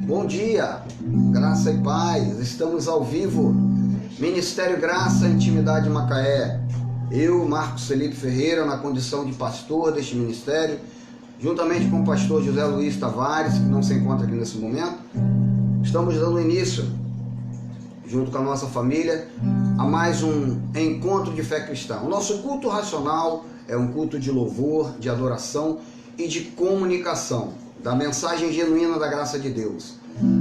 Bom dia, graça e paz, estamos ao vivo, Ministério Graça, Intimidade Macaé. Eu, Marcos Felipe Ferreira, na condição de pastor deste ministério, juntamente com o pastor José Luiz Tavares, que não se encontra aqui nesse momento, estamos dando início, junto com a nossa família, a mais um encontro de fé cristã. O nosso culto racional é um culto de louvor, de adoração e de comunicação da mensagem genuína da graça de Deus,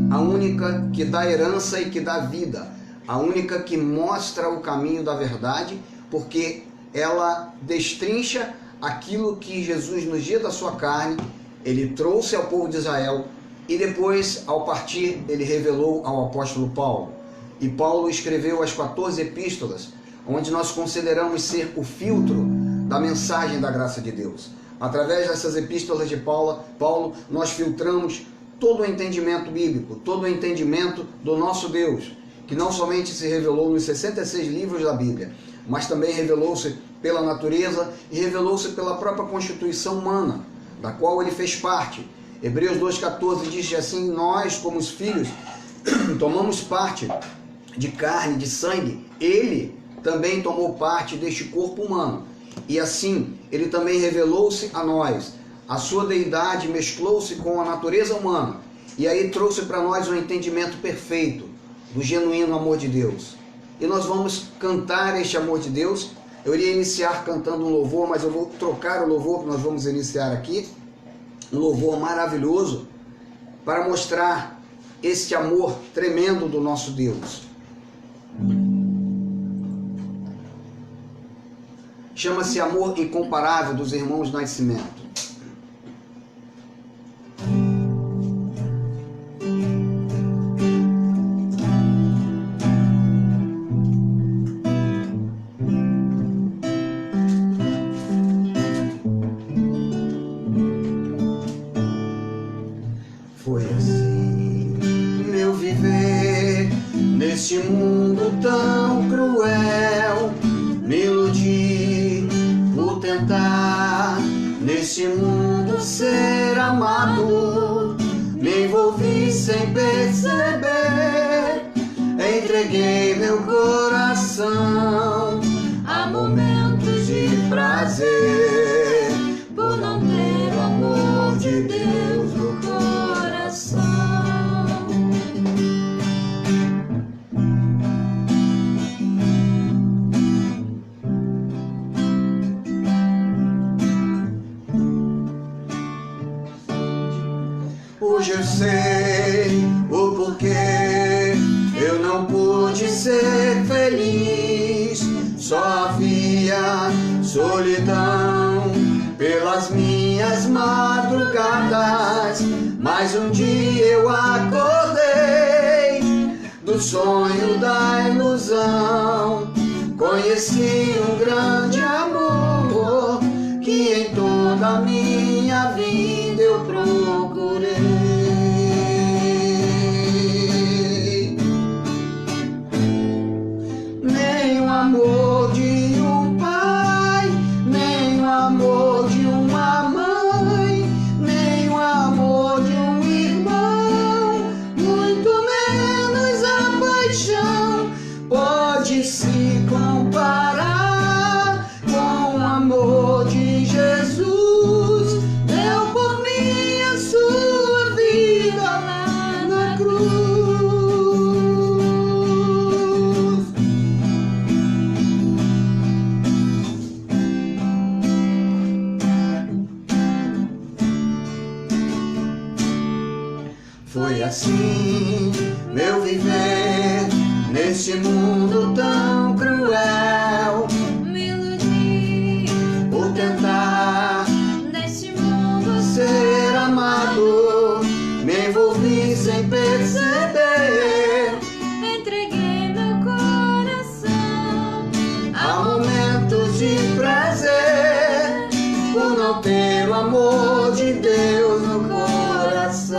a única que dá herança e que dá vida, a única que mostra o caminho da verdade, porque ela destrincha aquilo que Jesus, no dia da sua carne, ele trouxe ao povo de Israel e depois, ao partir, ele revelou ao apóstolo Paulo. E Paulo escreveu as 14 epístolas, onde nós consideramos ser o filtro da mensagem da graça de Deus. Através dessas epístolas de Paulo, nós filtramos todo o entendimento bíblico, todo o entendimento do nosso Deus, que não somente se revelou nos 66 livros da Bíblia, mas também revelou-se pela natureza e revelou-se pela própria constituição humana, da qual ele fez parte. Hebreus 2,14 diz assim: nós, como os filhos, tomamos parte de carne, de sangue. Ele também tomou parte deste corpo humano. E assim, ele também revelou-se a nós. A sua deidade mesclou-se com a natureza humana. E aí trouxe para nós um entendimento perfeito do genuíno amor de Deus. E nós vamos cantar este amor de Deus. Eu iria iniciar cantando um louvor, mas eu vou trocar o louvor que nós vamos iniciar aqui. Um louvor maravilhoso para mostrar este amor tremendo do nosso Deus. Chama-se Amor Incomparável, dos Irmãos Nascimento. Foi assim meu viver neste mundo tão cruel, me iludi por tentar neste mundo ser amado, me envolvi sem perceber, entreguei meu coração a momentos de prazer, por não ter o amor de Deus no coração. Hoje eu sei o porquê eu não pude ser feliz. Só havia solidão pelas minhas madrugadas. Mas um dia eu acordei do sonho da ilusão. Conheci um grande amor que em toda a minha vida eu procurei. Nem o amor de um pai, nem o amor de uma mãe, nem o amor de um irmão, muito menos a paixão pode se comparar com o amor de Jesus. Deu por mim a sua vida lá na cruz. Foi assim meu viver neste mundo tão cruel, Me iludi por tentar neste mundo ser amado, me envolvi sem perceber, entreguei meu coração há momentos de prazer, por não ter o amor de Deus no coração.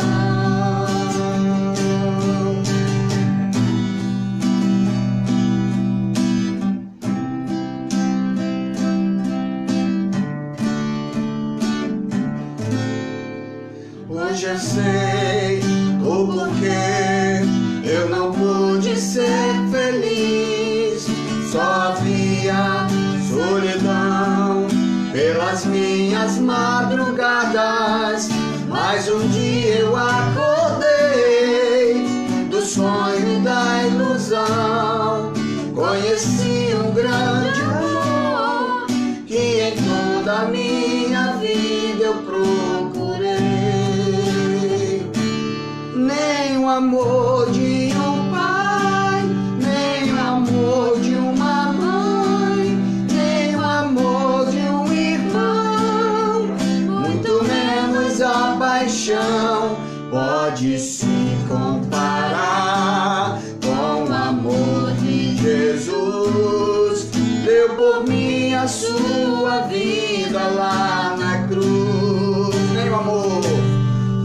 amor de um pai, nem o amor de uma mãe, nem o amor de um irmão, muito menos a paixão pode se comparar com o amor de Jesus. Deu por mim a sua vida lá na cruz.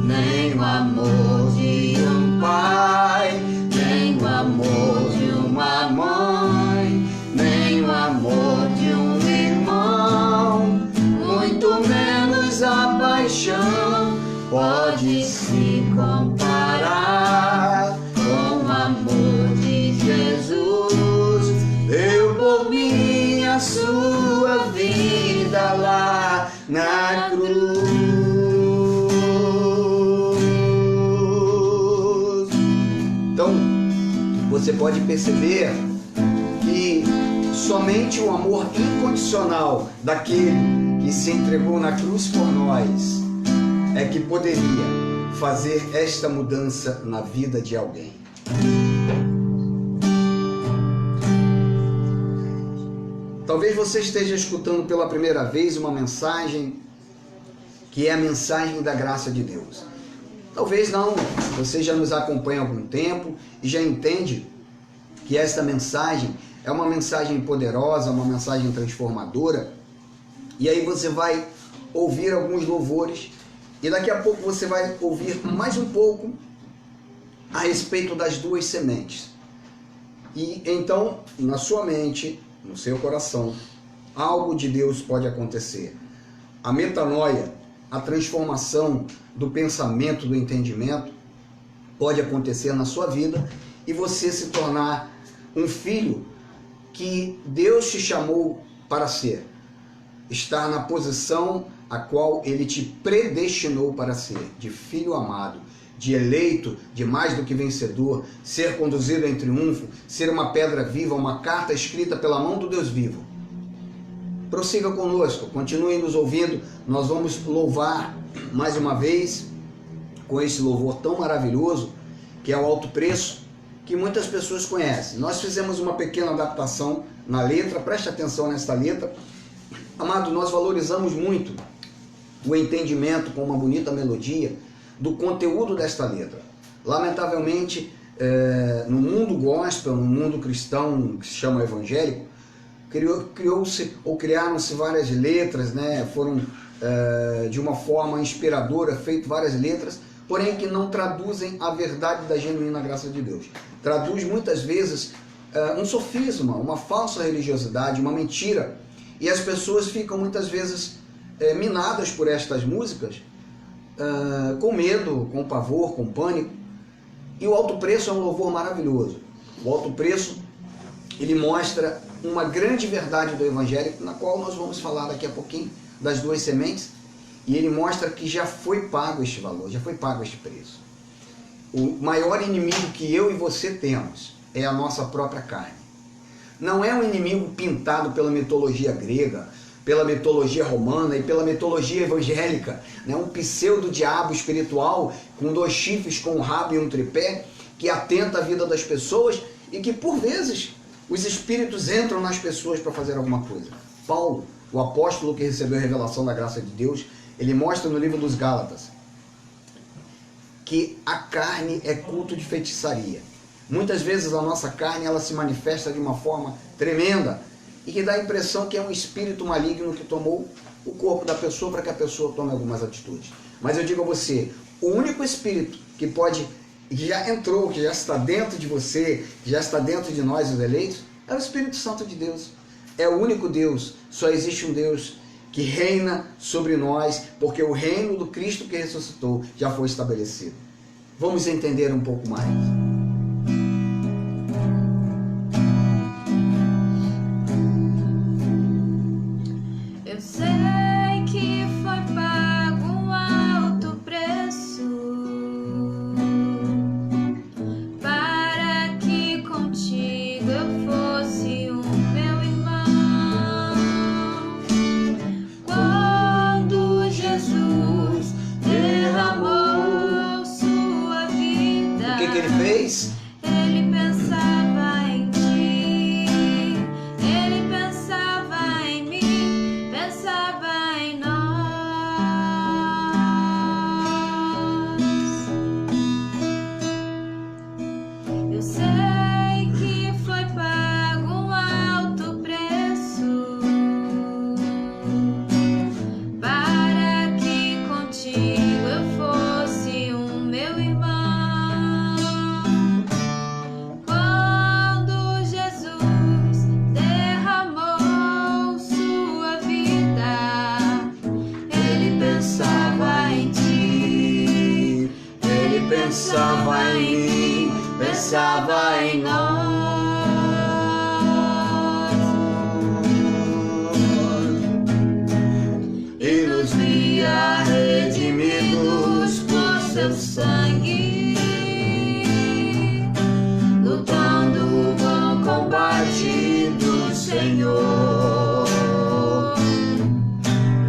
Nem o amor de um pai, nem o amor de uma mãe, nem o amor de um irmão, muito menos a paixão pode se comparar com o amor de Jesus. Deu por mim a sua vida lá na cruz. Então, você pode perceber que somente o amor incondicional daquele que se entregou na cruz por nós é que poderia fazer esta mudança na vida de alguém. Talvez você esteja escutando pela primeira vez uma mensagem que é a mensagem da graça de Deus. Talvez não, você já nos acompanha há algum tempo e já entende que esta mensagem é uma mensagem poderosa, uma mensagem transformadora. E aí você vai ouvir alguns louvores e daqui a pouco você vai ouvir mais um pouco a respeito das duas sementes. E então, na sua mente, no seu coração, algo de Deus pode acontecer. A metanoia, a transformação do pensamento, do entendimento, pode acontecer na sua vida e você se tornar um filho que Deus te chamou para ser. Estar na posição a qual Ele te predestinou para ser, de filho amado, de eleito, de mais do que vencedor, ser conduzido em triunfo, ser uma pedra viva, uma carta escrita pela mão do Deus vivo. Prossiga conosco, continue nos ouvindo, nós vamos louvar mais uma vez com esse louvor tão maravilhoso, que é o Alto Preço, que muitas pessoas conhecem. Nós fizemos uma pequena adaptação na letra, preste atenção nesta letra. Amado, nós valorizamos muito o entendimento com uma bonita melodia do conteúdo desta letra. Lamentavelmente, no mundo gospel, no mundo cristão que se chama evangélico, criaram-se várias letras, né? Foram de uma forma inspiradora feitas várias letras, porém que não traduzem a verdade da genuína graça de Deus. Traduz muitas vezes um sofisma, uma falsa religiosidade, uma mentira, e as pessoas ficam muitas vezes minadas por estas músicas, com medo, com pavor, com pânico. E o Alto Preço é um louvor maravilhoso. O Alto Preço, ele mostra uma grande verdade do Evangelho, na qual nós vamos falar daqui a pouquinho, das duas sementes, e ele mostra que já foi pago este valor, já foi pago este preço. O maior inimigo que eu e você temos é a nossa própria carne. Não é um inimigo pintado pela mitologia grega, pela mitologia romana e pela mitologia evangélica, né? Um pseudo-diabo espiritual com 2 chifres, com um rabo e um tripé, que atenta à vida das pessoas e que, por vezes, os espíritos entram nas pessoas para fazer alguma coisa. Paulo, o apóstolo que recebeu a revelação da graça de Deus, ele mostra no livro dos Gálatas que a carne é culto de feitiçaria. Muitas vezes a nossa carne ela se manifesta de uma forma tremenda e que dá a impressão que é um espírito maligno que tomou o corpo da pessoa para que a pessoa tome algumas atitudes. Mas eu digo a você, o único espírito que pode, que já entrou, que já está dentro de você, que já está dentro de nós, os eleitos, é o Espírito Santo de Deus. É o único Deus, só existe um Deus que reina sobre nós, porque o reino do Cristo que ressuscitou já foi estabelecido. Vamos entender um pouco mais. Eu sei que foi pago um alto preço para que contigo eu fosse o meu irmão. Quando Jesus derramou sua vida, que ele fez? Ele pensava em ti, ele pensava em mim, pensava em nós. Eu sei que foi pago um alto preço para que contigo eu fosse um meu irmão. Quando Jesus derramou sua vida, ele pensava em ti, ele pensava em mim, pensava em nós. E nos via redimidos por seu sangue, lutando o bom combate do Senhor,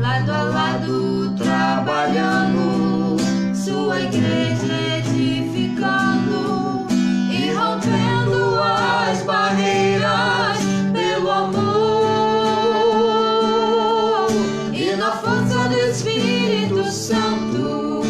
lado a lado trabalhando, sua igreja edificando e rompendo as barreiras pelo amor. E na força do Espírito Santo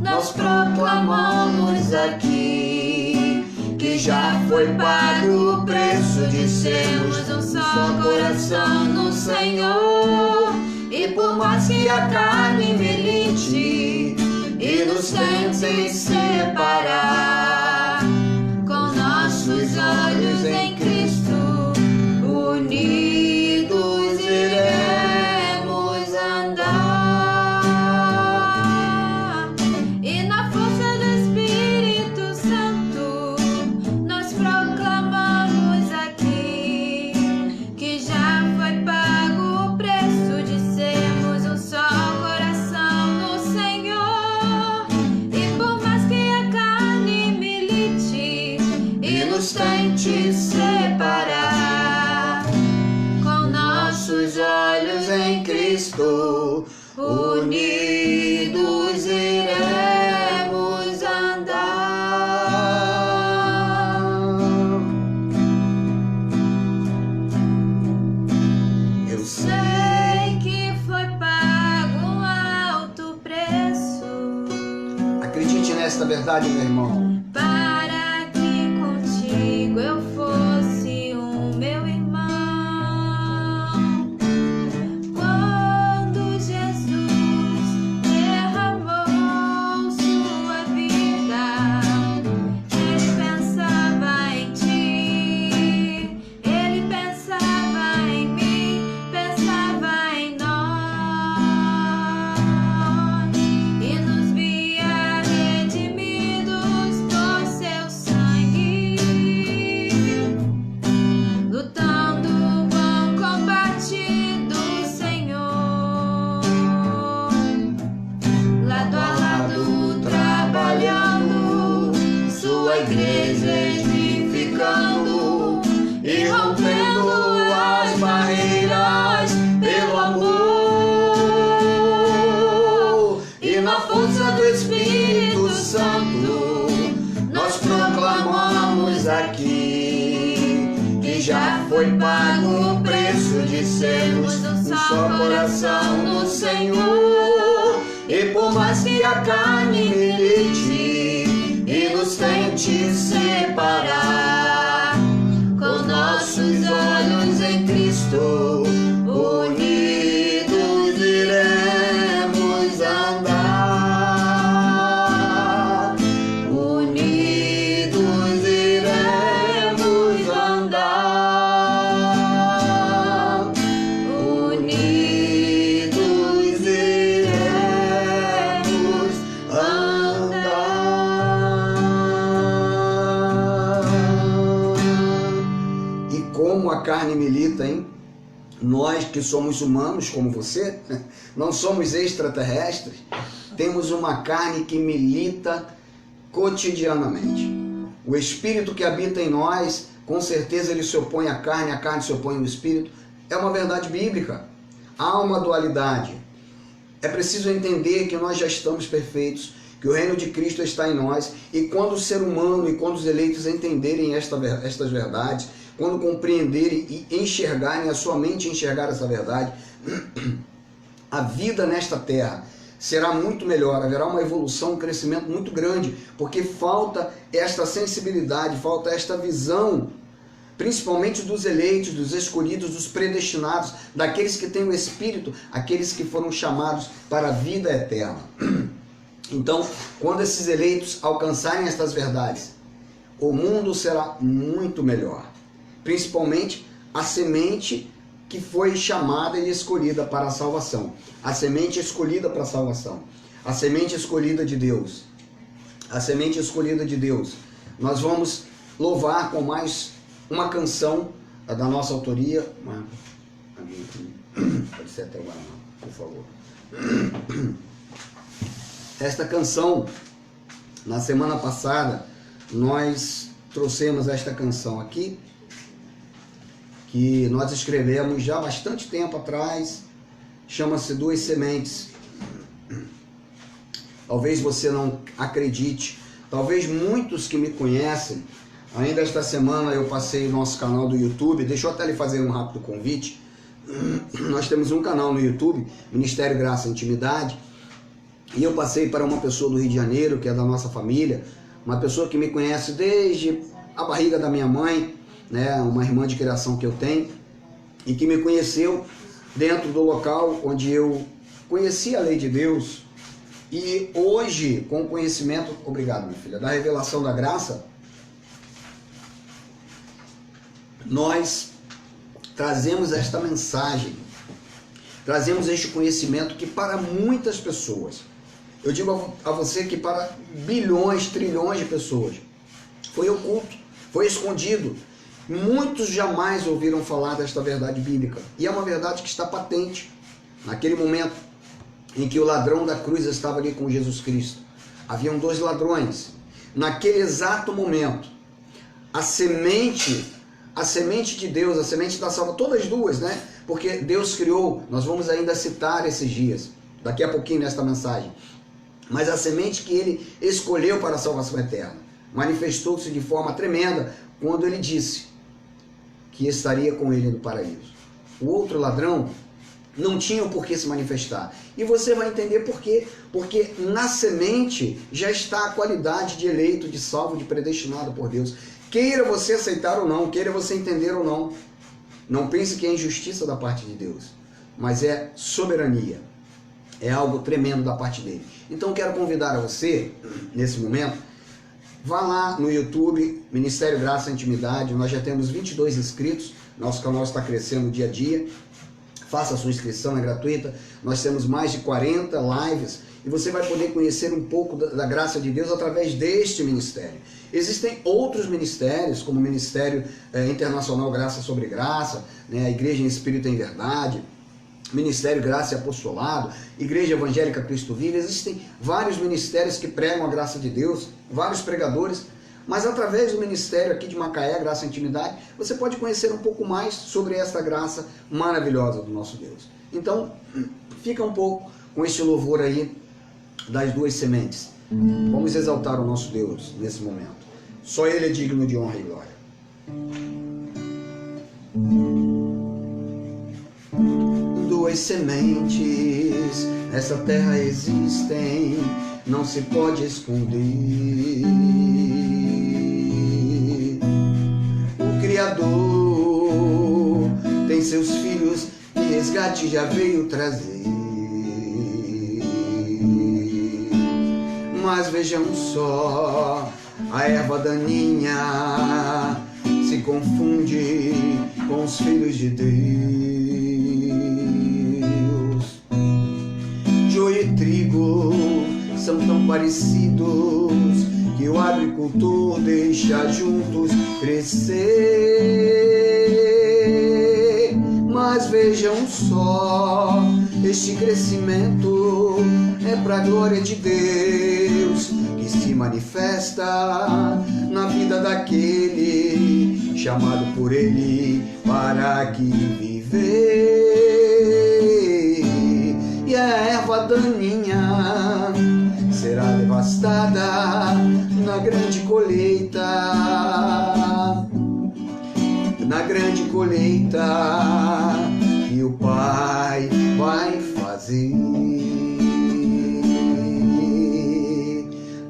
nós proclamamos aqui que já foi pago o preço de sermos um só coração no Senhor. E por mais que a carne milite e nos tente separar, com nossos olhos em Cristo unidos iremos andar. E na força do Espírito Santo nós proclamamos aqui que já foi pago o preço de sermos um só coração no Senhor. E por mais que a carne milite e nos tente separar, com nossos olhos em Cristo unidos iremos andar. Eu sei que foi pago um alto preço Acredite nesta verdade, meu irmão. para que contigo eu fosse um meu irmão. Quando Jesus derramou sua vida, ele pensava em ti, ele pensava em mim, pensava em nós. E nos via redimidos por seu sangue, lutando o bom combate do Senhor, lado a lado trabalhando, sua igreja edificando e rompendo as barreiras pelo amor. E na força do Espírito Santo nós proclamamos aqui que já foi pago o preço de sermos um só coração no Senhor. E por mais que a carne milite e nos tente separar, com nossos olhos em Cristo unidos iremos andar. Unidos iremos andar. Unidos iremos andar. E como a carne milita, hein? Nós que somos humanos como você, não somos extraterrestres, temos uma carne que milita cotidianamente. O espírito que habita em nós, com certeza ele se opõe à carne, a carne se opõe ao espírito. É uma verdade bíblica. Há uma dualidade. É preciso entender que nós já estamos perfeitos que o reino de Cristo está em nós, e quando o ser humano e quando os eleitos entenderem estas verdades, quando compreenderem e enxergarem, a sua mente enxergar essa verdade, a vida nesta terra será muito melhor, haverá uma evolução, um crescimento muito grande, porque falta esta sensibilidade, falta esta visão, principalmente dos eleitos, dos escolhidos, dos predestinados, daqueles que têm o Espírito, aqueles que foram chamados para a vida eterna. Então, quando esses eleitos alcançarem estas verdades, o mundo será muito melhor, principalmente a semente que foi chamada e escolhida para a salvação, a semente escolhida para a salvação, a semente escolhida de Deus, a semente escolhida de Deus. Nós vamos louvar com mais uma canção da nossa autoria. Pode ser até agora, por favor. Esta canção, na semana passada, nós trouxemos esta canção aqui, que nós escrevemos já há bastante tempo atrás, chama-se Duas Sementes. Talvez você não acredite, talvez muitos que me conhecem, ainda esta semana eu passei no nosso canal do YouTube, deixa eu até lhe fazer um rápido convite. Nós temos um canal no YouTube, Ministério Graça e Intimidade, e eu passei para uma pessoa do Rio de Janeiro, que é da nossa família, uma pessoa que me conhece desde a barriga da minha mãe, né, uma irmã de criação que eu tenho, e que me conheceu dentro do local onde eu conheci a lei de Deus, e hoje, com o conhecimento, obrigado minha filha, da revelação da graça, nós trazemos esta mensagem, trazemos este conhecimento que para muitas pessoas, eu digo a você que para bilhões, trilhões de pessoas, foi oculto, foi escondido. Muitos jamais ouviram falar desta verdade bíblica. E é uma verdade que está patente. Naquele momento em que o ladrão da cruz estava ali com Jesus Cristo, haviam dois ladrões. Naquele exato momento, a semente de Deus, a semente da salvação, todas duas, né? Porque Deus criou, nós vamos ainda citar esses dias, daqui a pouquinho nesta mensagem. Mas a semente que ele escolheu para a salvação eterna manifestou-se de forma tremenda quando ele disse que estaria com ele no paraíso. O outro ladrão não tinha o porquê se manifestar. E você vai entender por quê. Porque na semente já está a qualidade de eleito, de salvo, de predestinado por Deus. Queira você aceitar ou não, queira você entender ou não. Não pense que é injustiça da parte de Deus, mas é soberania. É algo tremendo da parte dele. Então quero convidar a você, nesse momento, vá lá no YouTube, Ministério Graça e Intimidade, nós já temos 22 inscritos, nosso canal está crescendo dia a dia, faça a sua inscrição, é gratuita, nós temos mais de 40 lives, e você vai poder conhecer um pouco da graça de Deus através deste ministério. Existem outros ministérios, como o Ministério Internacional Graça sobre Graça, né, a Igreja em Espírito e em Verdade, Ministério Graça e Apostolado, Igreja Evangélica Cristo Vive. Existem vários ministérios que pregam a graça de Deus, vários pregadores, mas através do ministério aqui de Macaé, Graça e Intimidade, você pode conhecer um pouco mais sobre essa graça maravilhosa do nosso Deus. Então, fica um pouco com este louvor aí das duas sementes. Vamos exaltar o nosso Deus nesse momento. Só Ele é digno de honra e glória. Duas sementes nessa terra existem, não se pode esconder. O Criador tem seus filhos e resgate já veio trazer. Mas vejam só, a erva daninha se confunde com os filhos de Deus. Joio e trigo são tão parecidos que o agricultor deixa juntos crescer. Mas vejam só, este crescimento é para a glória de Deus, que se manifesta na vida daquele chamado por Ele para aqui viver. E a erva daninha será levada devastada na grande colheita, na grande colheita que o Pai vai fazer.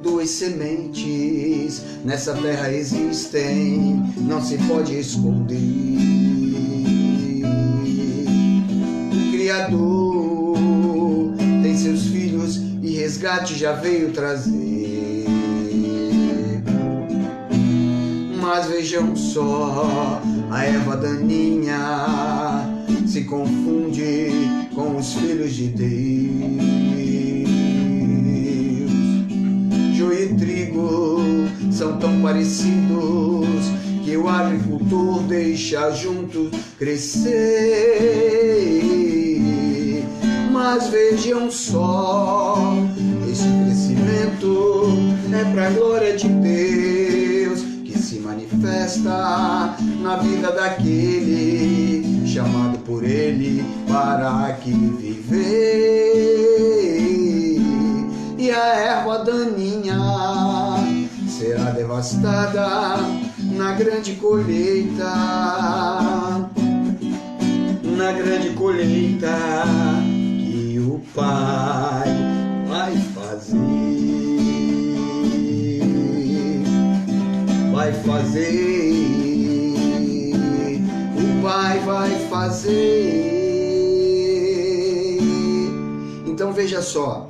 Duas sementes nessa terra existem, não se pode esconder. O Criador tem seus filhos e resgate já veio trazer. Mas vejam só, a erva daninha se confunde com os filhos de Deus. Joio e trigo são tão parecidos que o agricultor deixa juntos crescer. Mas vejam só, esse crescimento é para a glória de Deus, que se manifesta na vida daquele chamado por Ele para aqui viver. E a erva daninha será devastada na grande colheita, na grande colheita que o Pai vai fazer, vai fazer, o Pai vai fazer. Então veja só,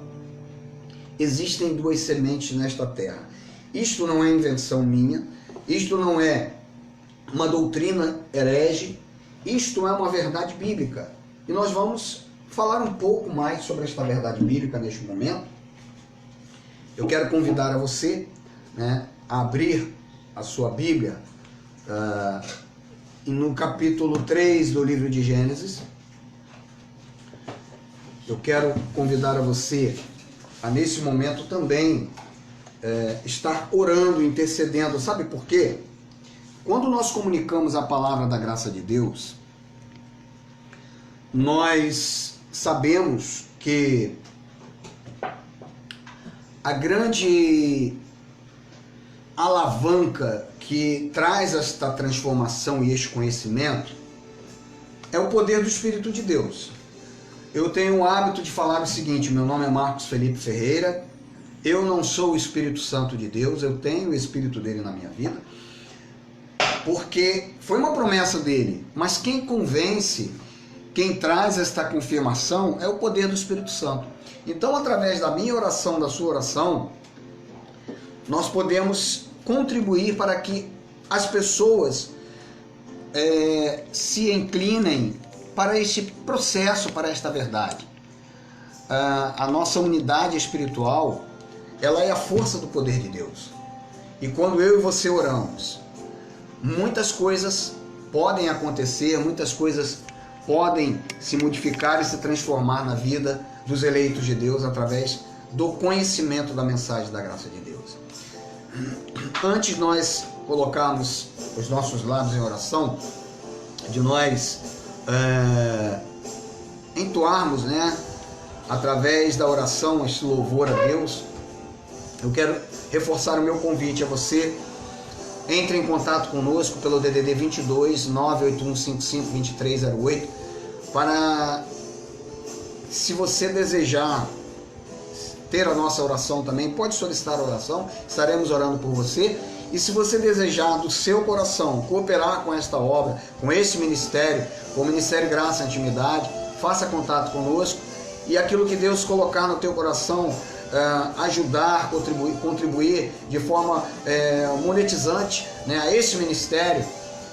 existem duas sementes nesta terra. Isto não é invenção minha, isto não é uma doutrina herege, isto é uma verdade bíblica. E nós vamos falar um pouco mais sobre esta verdade bíblica neste momento. Eu quero convidar a você, né, a abrir a sua Bíblia no capítulo 3 do livro de Gênesis. Eu quero convidar a você a nesse momento também estar orando, intercedendo. Sabe por quê? Quando nós comunicamos a palavra da graça de Deus, nós sabemos que a grande alavanca que traz esta transformação e este conhecimento é o poder do Espírito de Deus. Eu tenho o hábito de falar o seguinte: meu nome é Marcos Felipe Ferreira, eu não sou o Espírito Santo de Deus, eu tenho o Espírito dele na minha vida, porque foi uma promessa dele, mas quem convence, quem traz esta confirmação é o poder do Espírito Santo. Então, através da minha oração, da sua oração, nós podemos contribuir para que as pessoas se inclinem para este processo, para esta verdade. A nossa unidade espiritual, ela é a força do poder de Deus. E quando eu e você oramos, muitas coisas podem acontecer, muitas coisas podem se modificar e se transformar na vida dos eleitos de Deus através do conhecimento da mensagem da graça de Deus. Antes de nós colocarmos os nossos lábios em oração, de nós entoarmos, né, através da oração este louvor a Deus, eu quero reforçar o meu convite a você. Entre em contato conosco pelo DDD 22 98155 2308 para, se você desejar ter a nossa oração também, pode solicitar a oração, estaremos orando por você. E se você desejar do seu coração cooperar com esta obra, com esse ministério, com o Ministério Graça e Intimidade, faça contato conosco, e aquilo que Deus colocar no teu coração, ajudar, contribuir de forma monetizante, né, a esse ministério,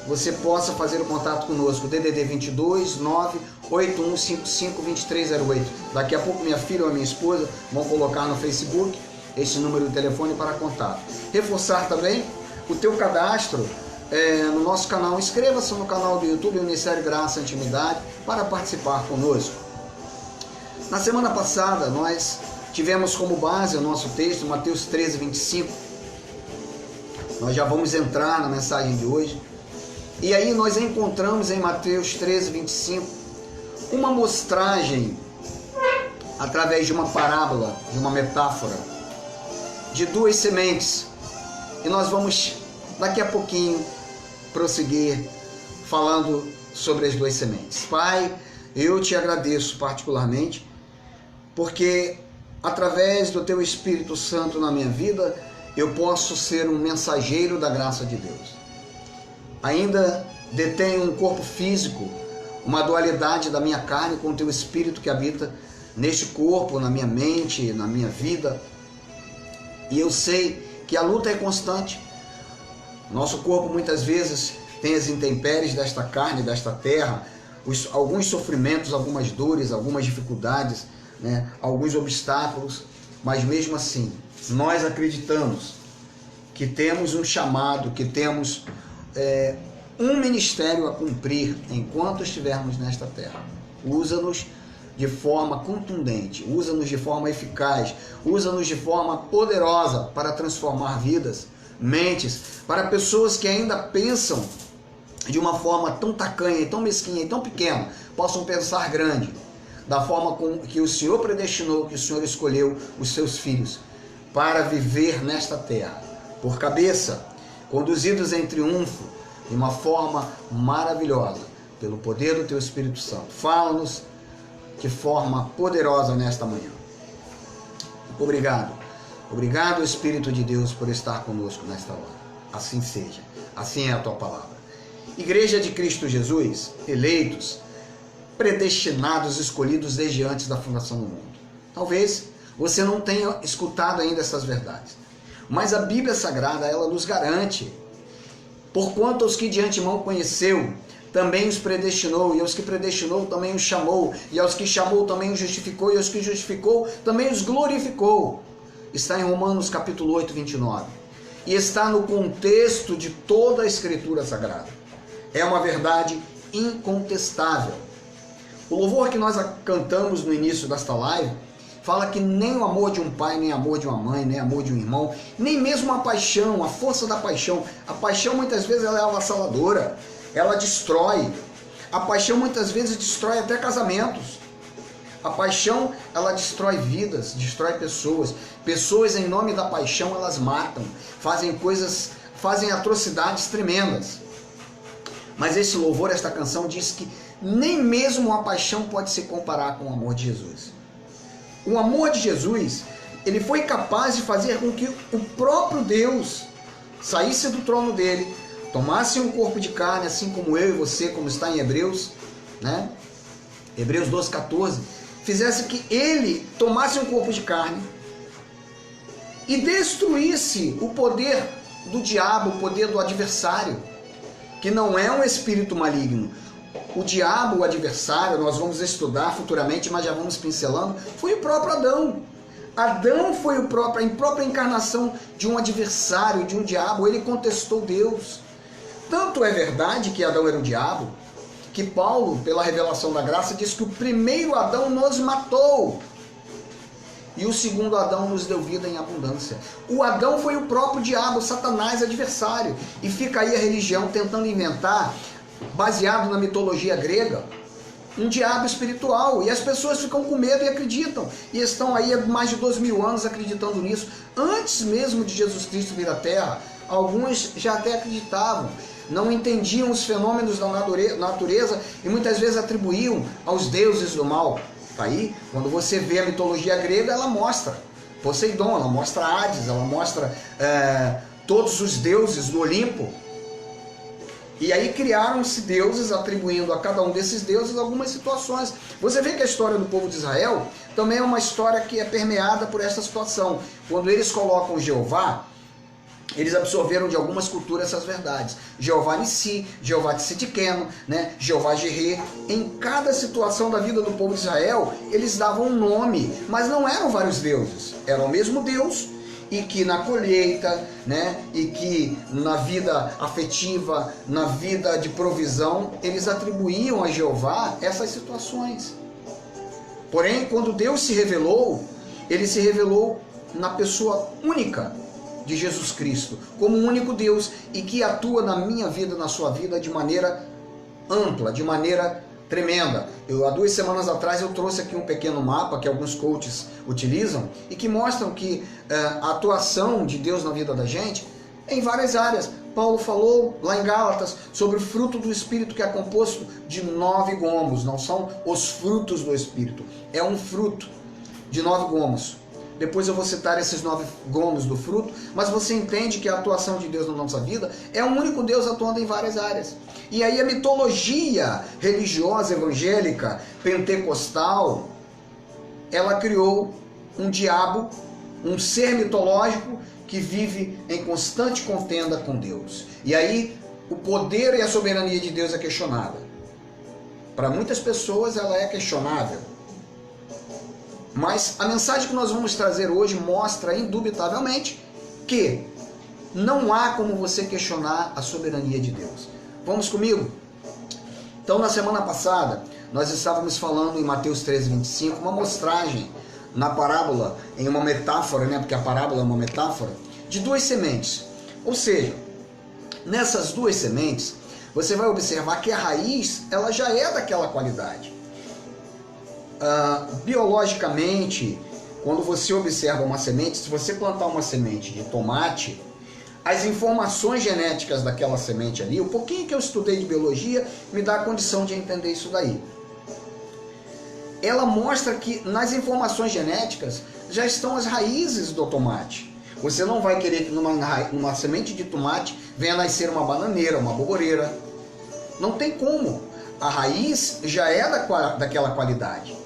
você possa fazer o contato conosco, DDD 22 98155 2308. Daqui a pouco minha filha ou minha esposa vão colocar no Facebook esse número de telefone para contato. Reforçar também o teu cadastro no nosso canal. Inscreva-se no canal do YouTube Ministério Graça e Intimidade para participar conosco. Na semana passada nós tivemos como base o nosso texto, Mateus 13, 25. Nós já vamos entrar na mensagem de hoje. E aí nós encontramos em Mateus 13, 25 uma mostragem através de uma parábola, de uma metáfora, de duas sementes. E nós vamos, daqui a pouquinho, prosseguir falando sobre as duas sementes. Pai, eu te agradeço particularmente, porque através do teu Espírito Santo na minha vida, eu posso ser um mensageiro da graça de Deus. Ainda detenho um corpo físico, uma dualidade da minha carne com o teu Espírito que habita neste corpo, na minha mente, na minha vida. E eu sei que a luta é constante. Nosso corpo muitas vezes tem as intempéries desta carne, desta terra, alguns sofrimentos, algumas dores, algumas dificuldades, né? Alguns obstáculos, mas mesmo assim, nós acreditamos que temos um chamado, que temos um ministério a cumprir enquanto estivermos nesta terra. Usa-nos de forma contundente, usa-nos de forma eficaz, usa-nos de forma poderosa para transformar vidas, mentes, para pessoas que ainda pensam de uma forma tão tacanha, e tão mesquinha e tão pequena, possam pensar grande, da forma com que o Senhor predestinou, que o Senhor escolheu os seus filhos para viver nesta terra, por cabeça, conduzidos em triunfo, de uma forma maravilhosa, pelo poder do teu Espírito Santo. Fala-nos de forma poderosa nesta manhã. Obrigado. Obrigado, Espírito de Deus, por estar conosco nesta hora. Assim seja. Assim é a tua palavra. Igreja de Cristo Jesus, eleitos, predestinados, escolhidos desde antes da fundação do mundo. Talvez você não tenha escutado ainda essas verdades, mas a Bíblia Sagrada, ela nos garante: porquanto os que de antemão conheceu, também os predestinou, e aos que predestinou também os chamou, e aos que chamou também os justificou, e aos que justificou também os glorificou. Está em Romanos capítulo 8, 29. E está no contexto de toda a Escritura Sagrada. É uma verdade incontestável. O louvor que nós cantamos no início desta live fala que nem o amor de um pai, nem amor de uma mãe, nem amor de um irmão, nem mesmo a paixão, a força da paixão. A paixão muitas vezes ela é avassaladora, ela destrói. A paixão muitas vezes destrói até casamentos. A paixão, ela destrói vidas, destrói pessoas. Pessoas em nome da paixão, elas matam, fazem coisas, fazem atrocidades tremendas. Mas esse louvor, esta canção diz que nem mesmo a paixão pode se comparar com o amor de Jesus. O amor de Jesus, ele foi capaz de fazer com que o próprio Deus saísse do trono dele, tomasse um corpo de carne, assim como eu e você, como está em Hebreus, né? Hebreus 12:14, fizesse que ele tomasse um corpo de carne e destruísse o poder do diabo, o poder do adversário, que não é um espírito maligno. O diabo, o adversário, nós vamos estudar futuramente, mas já vamos pincelando, foi o próprio Adão. Adão foi a própria encarnação de um adversário, de um diabo. Ele contestou Deus. Tanto é verdade que Adão era o diabo, que Paulo, pela revelação da graça, diz que o primeiro Adão nos matou e o segundo Adão nos deu vida em abundância. O Adão foi o próprio diabo, Satanás, adversário. E fica aí a religião tentando inventar, baseado na mitologia grega, um diabo espiritual. E as pessoas ficam com medo e acreditam. E estão aí há mais de 2000 anos acreditando nisso. Antes mesmo de Jesus Cristo vir à Terra, alguns já até acreditavam. Não entendiam os fenômenos da natureza e muitas vezes atribuíam aos deuses do mal. Aí, quando você vê a mitologia grega, ela mostra Poseidon, ela mostra Hades, ela mostra todos os deuses do Olimpo. E aí criaram-se deuses, atribuindo a cada um desses deuses algumas situações. Você vê que a história do povo de Israel também é uma história que é permeada por essa situação. Quando eles colocam Jeová, eles absorveram de algumas culturas essas verdades. Jeová Nissi, Jeová Tzidkenu, né? Jeová Jireh. Em cada situação da vida do povo de Israel, eles davam um nome, mas não eram vários deuses. Era o mesmo Deus, e que na colheita, né? E que na vida afetiva, na vida de provisão, eles atribuíam a Jeová essas situações. Porém, quando Deus se revelou, ele se revelou na pessoa única de Jesus Cristo, como um único Deus, e que atua na minha vida, na sua vida, de maneira ampla, de maneira tremenda. Há 2 semanas atrás eu trouxe aqui um pequeno mapa que alguns coaches utilizam e que mostram que a atuação de Deus na vida da gente é em várias áreas. Paulo falou lá em Gálatas sobre o fruto do Espírito, que é composto de 9 gomos. Não são os frutos do Espírito, é um fruto de 9 gomos. Depois eu vou citar esses 9 gomos do fruto, mas você entende que a atuação de Deus na nossa vida é um único Deus atuando em várias áreas. E aí a mitologia religiosa, evangélica, pentecostal, ela criou um diabo, um ser mitológico que vive em constante contenda com Deus. E aí o poder e a soberania de Deus é questionada. Para muitas pessoas ela é questionável. Mas a mensagem que nós vamos trazer hoje mostra indubitavelmente que não há como você questionar a soberania de Deus. Vamos comigo? Então, na semana passada, nós estávamos falando em Mateus 13:25, uma mostragem na parábola, em uma metáfora, né? Porque a parábola é uma metáfora, de 2 sementes. Ou seja, nessas 2 sementes, você vai observar que a raiz, ela já é daquela qualidade. Biologicamente, quando você observa uma semente, se você plantar uma semente de tomate, as informações genéticas daquela semente ali, o pouquinho que eu estudei de biologia, me dá a condição de entender isso daí. Ela mostra que nas informações genéticas já estão as raízes do tomate. Você não vai querer que numa semente de tomate venha nascer uma bananeira, uma boboreira. Não tem como. A raiz já é daquela qualidade.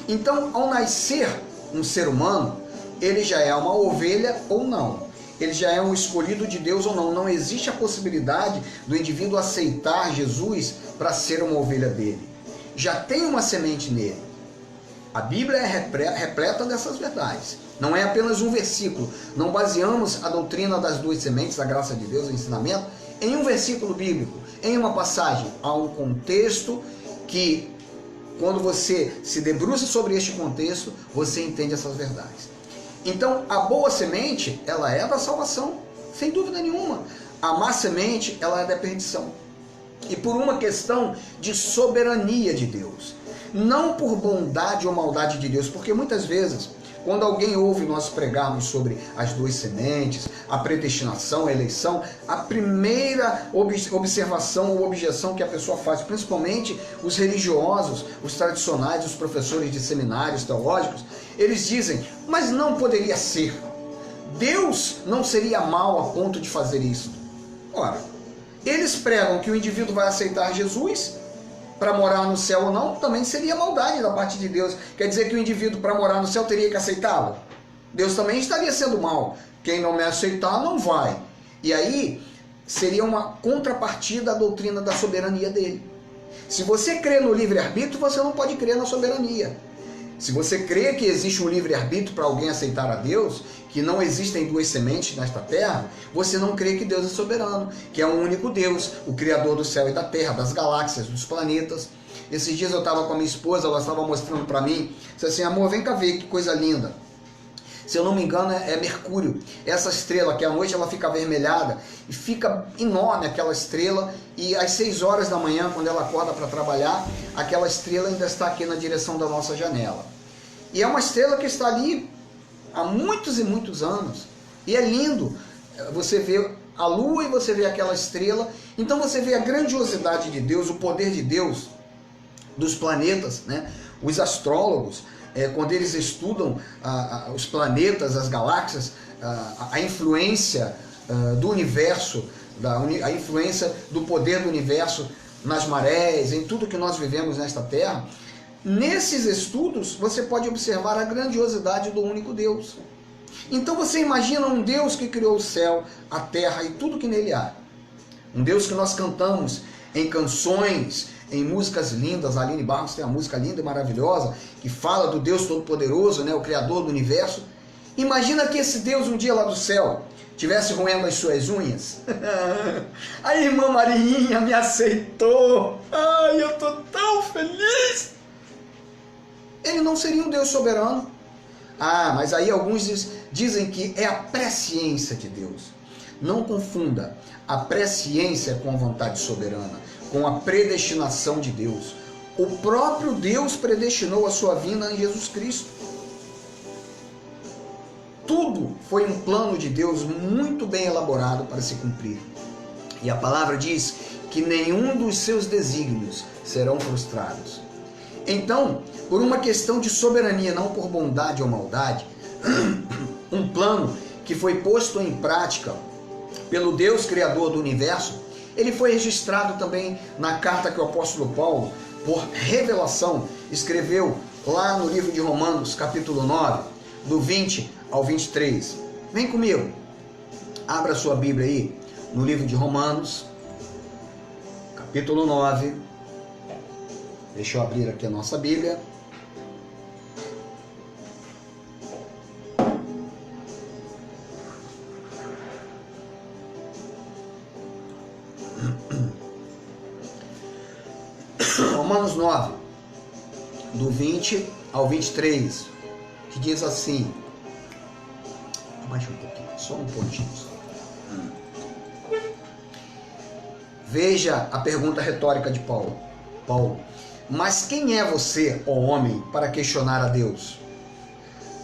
Então, ao nascer um ser humano, ele já é uma ovelha ou não. Ele já é um escolhido de Deus ou não. Não existe a possibilidade do indivíduo aceitar Jesus para ser uma ovelha dele. Já tem uma semente nele. A Bíblia é repleta dessas verdades. Não é apenas um versículo. Não baseamos a doutrina das 2 sementes, a graça de Deus, o ensinamento, em um versículo bíblico, em uma passagem. Há um contexto que, quando você se debruça sobre este contexto, você entende essas verdades. Então, a boa semente, ela é da salvação, sem dúvida nenhuma. A má semente, ela é da perdição. E por uma questão de soberania de Deus. Não por bondade ou maldade de Deus, porque muitas vezes, quando alguém ouve nós pregarmos sobre as 2 sementes, a predestinação, a eleição, a primeira observação ou objeção que a pessoa faz, principalmente os religiosos, os tradicionais, os professores de seminários teológicos, eles dizem, mas não poderia ser. Deus não seria mau a ponto de fazer isso. Ora, eles pregam que o indivíduo vai aceitar Jesus para morar no céu ou não, também seria maldade da parte de Deus. Quer dizer que o indivíduo, para morar no céu, teria que aceitá-lo? Deus também estaria sendo mal. Quem não me aceitar, não vai. E aí, seria uma contrapartida à doutrina da soberania dele. Se você crê no livre-arbítrio, você não pode crer na soberania. Se você crê que existe um livre-arbítrio para alguém aceitar a Deus, que não existem 2 sementes nesta terra, você não crê que Deus é soberano, que é um único Deus, o Criador do céu e da terra, das galáxias, dos planetas. Esses dias eu estava com a minha esposa, ela estava mostrando para mim, disse assim, amor, vem cá ver que coisa linda. Se eu não me engano é Mercúrio, essa estrela que à noite ela fica avermelhada e fica enorme aquela estrela, e às 6 horas da manhã, quando ela acorda para trabalhar, aquela estrela ainda está aqui na direção da nossa janela. E é uma estrela que está ali há muitos e muitos anos, e é lindo, você vê a lua e você vê aquela estrela, então você vê a grandiosidade de Deus, o poder de Deus, dos planetas, né? Os astrólogos, quando eles estudam os planetas, as galáxias, a influência do universo, a influência do poder do universo nas marés, em tudo que nós vivemos nesta terra, nesses estudos você pode observar a grandiosidade do único Deus. Então você imagina um Deus que criou o céu, a terra e tudo que nele há. Um Deus que nós cantamos em canções, em músicas lindas. A Aline Barros tem uma música linda e maravilhosa que fala do Deus Todo-Poderoso, né, o Criador do Universo. Imagina que esse Deus um dia lá do céu tivesse roendo as suas unhas. A irmã Mariinha me aceitou. Ai, eu estou tão feliz. Ele não seria um Deus soberano. Ah, mas aí alguns dizem que é a presciência de Deus. Não confunda a presciência com a vontade soberana, com a predestinação de Deus. o próprio Deus predestinou a sua vinda em Jesus Cristo. Tudo foi um plano de Deus muito bem elaborado para se cumprir. E a palavra diz que nenhum dos seus desígnios serão frustrados. Então, por uma questão de soberania, não por bondade ou maldade, um plano que foi posto em prática pelo Deus Criador do universo, ele foi registrado também na carta que o apóstolo Paulo, por revelação, escreveu lá no livro de Romanos, capítulo 9, do 20 ao 23. Vem comigo, abra sua Bíblia aí, no livro de Romanos, capítulo 9. Deixa eu abrir aqui a nossa Bíblia. Romanos 9, do 20 ao 23, que diz assim, abaixa um pouquinho, só um pontinho só. Veja a pergunta retórica de Paulo. Mas quem é você, ó homem, para questionar a Deus?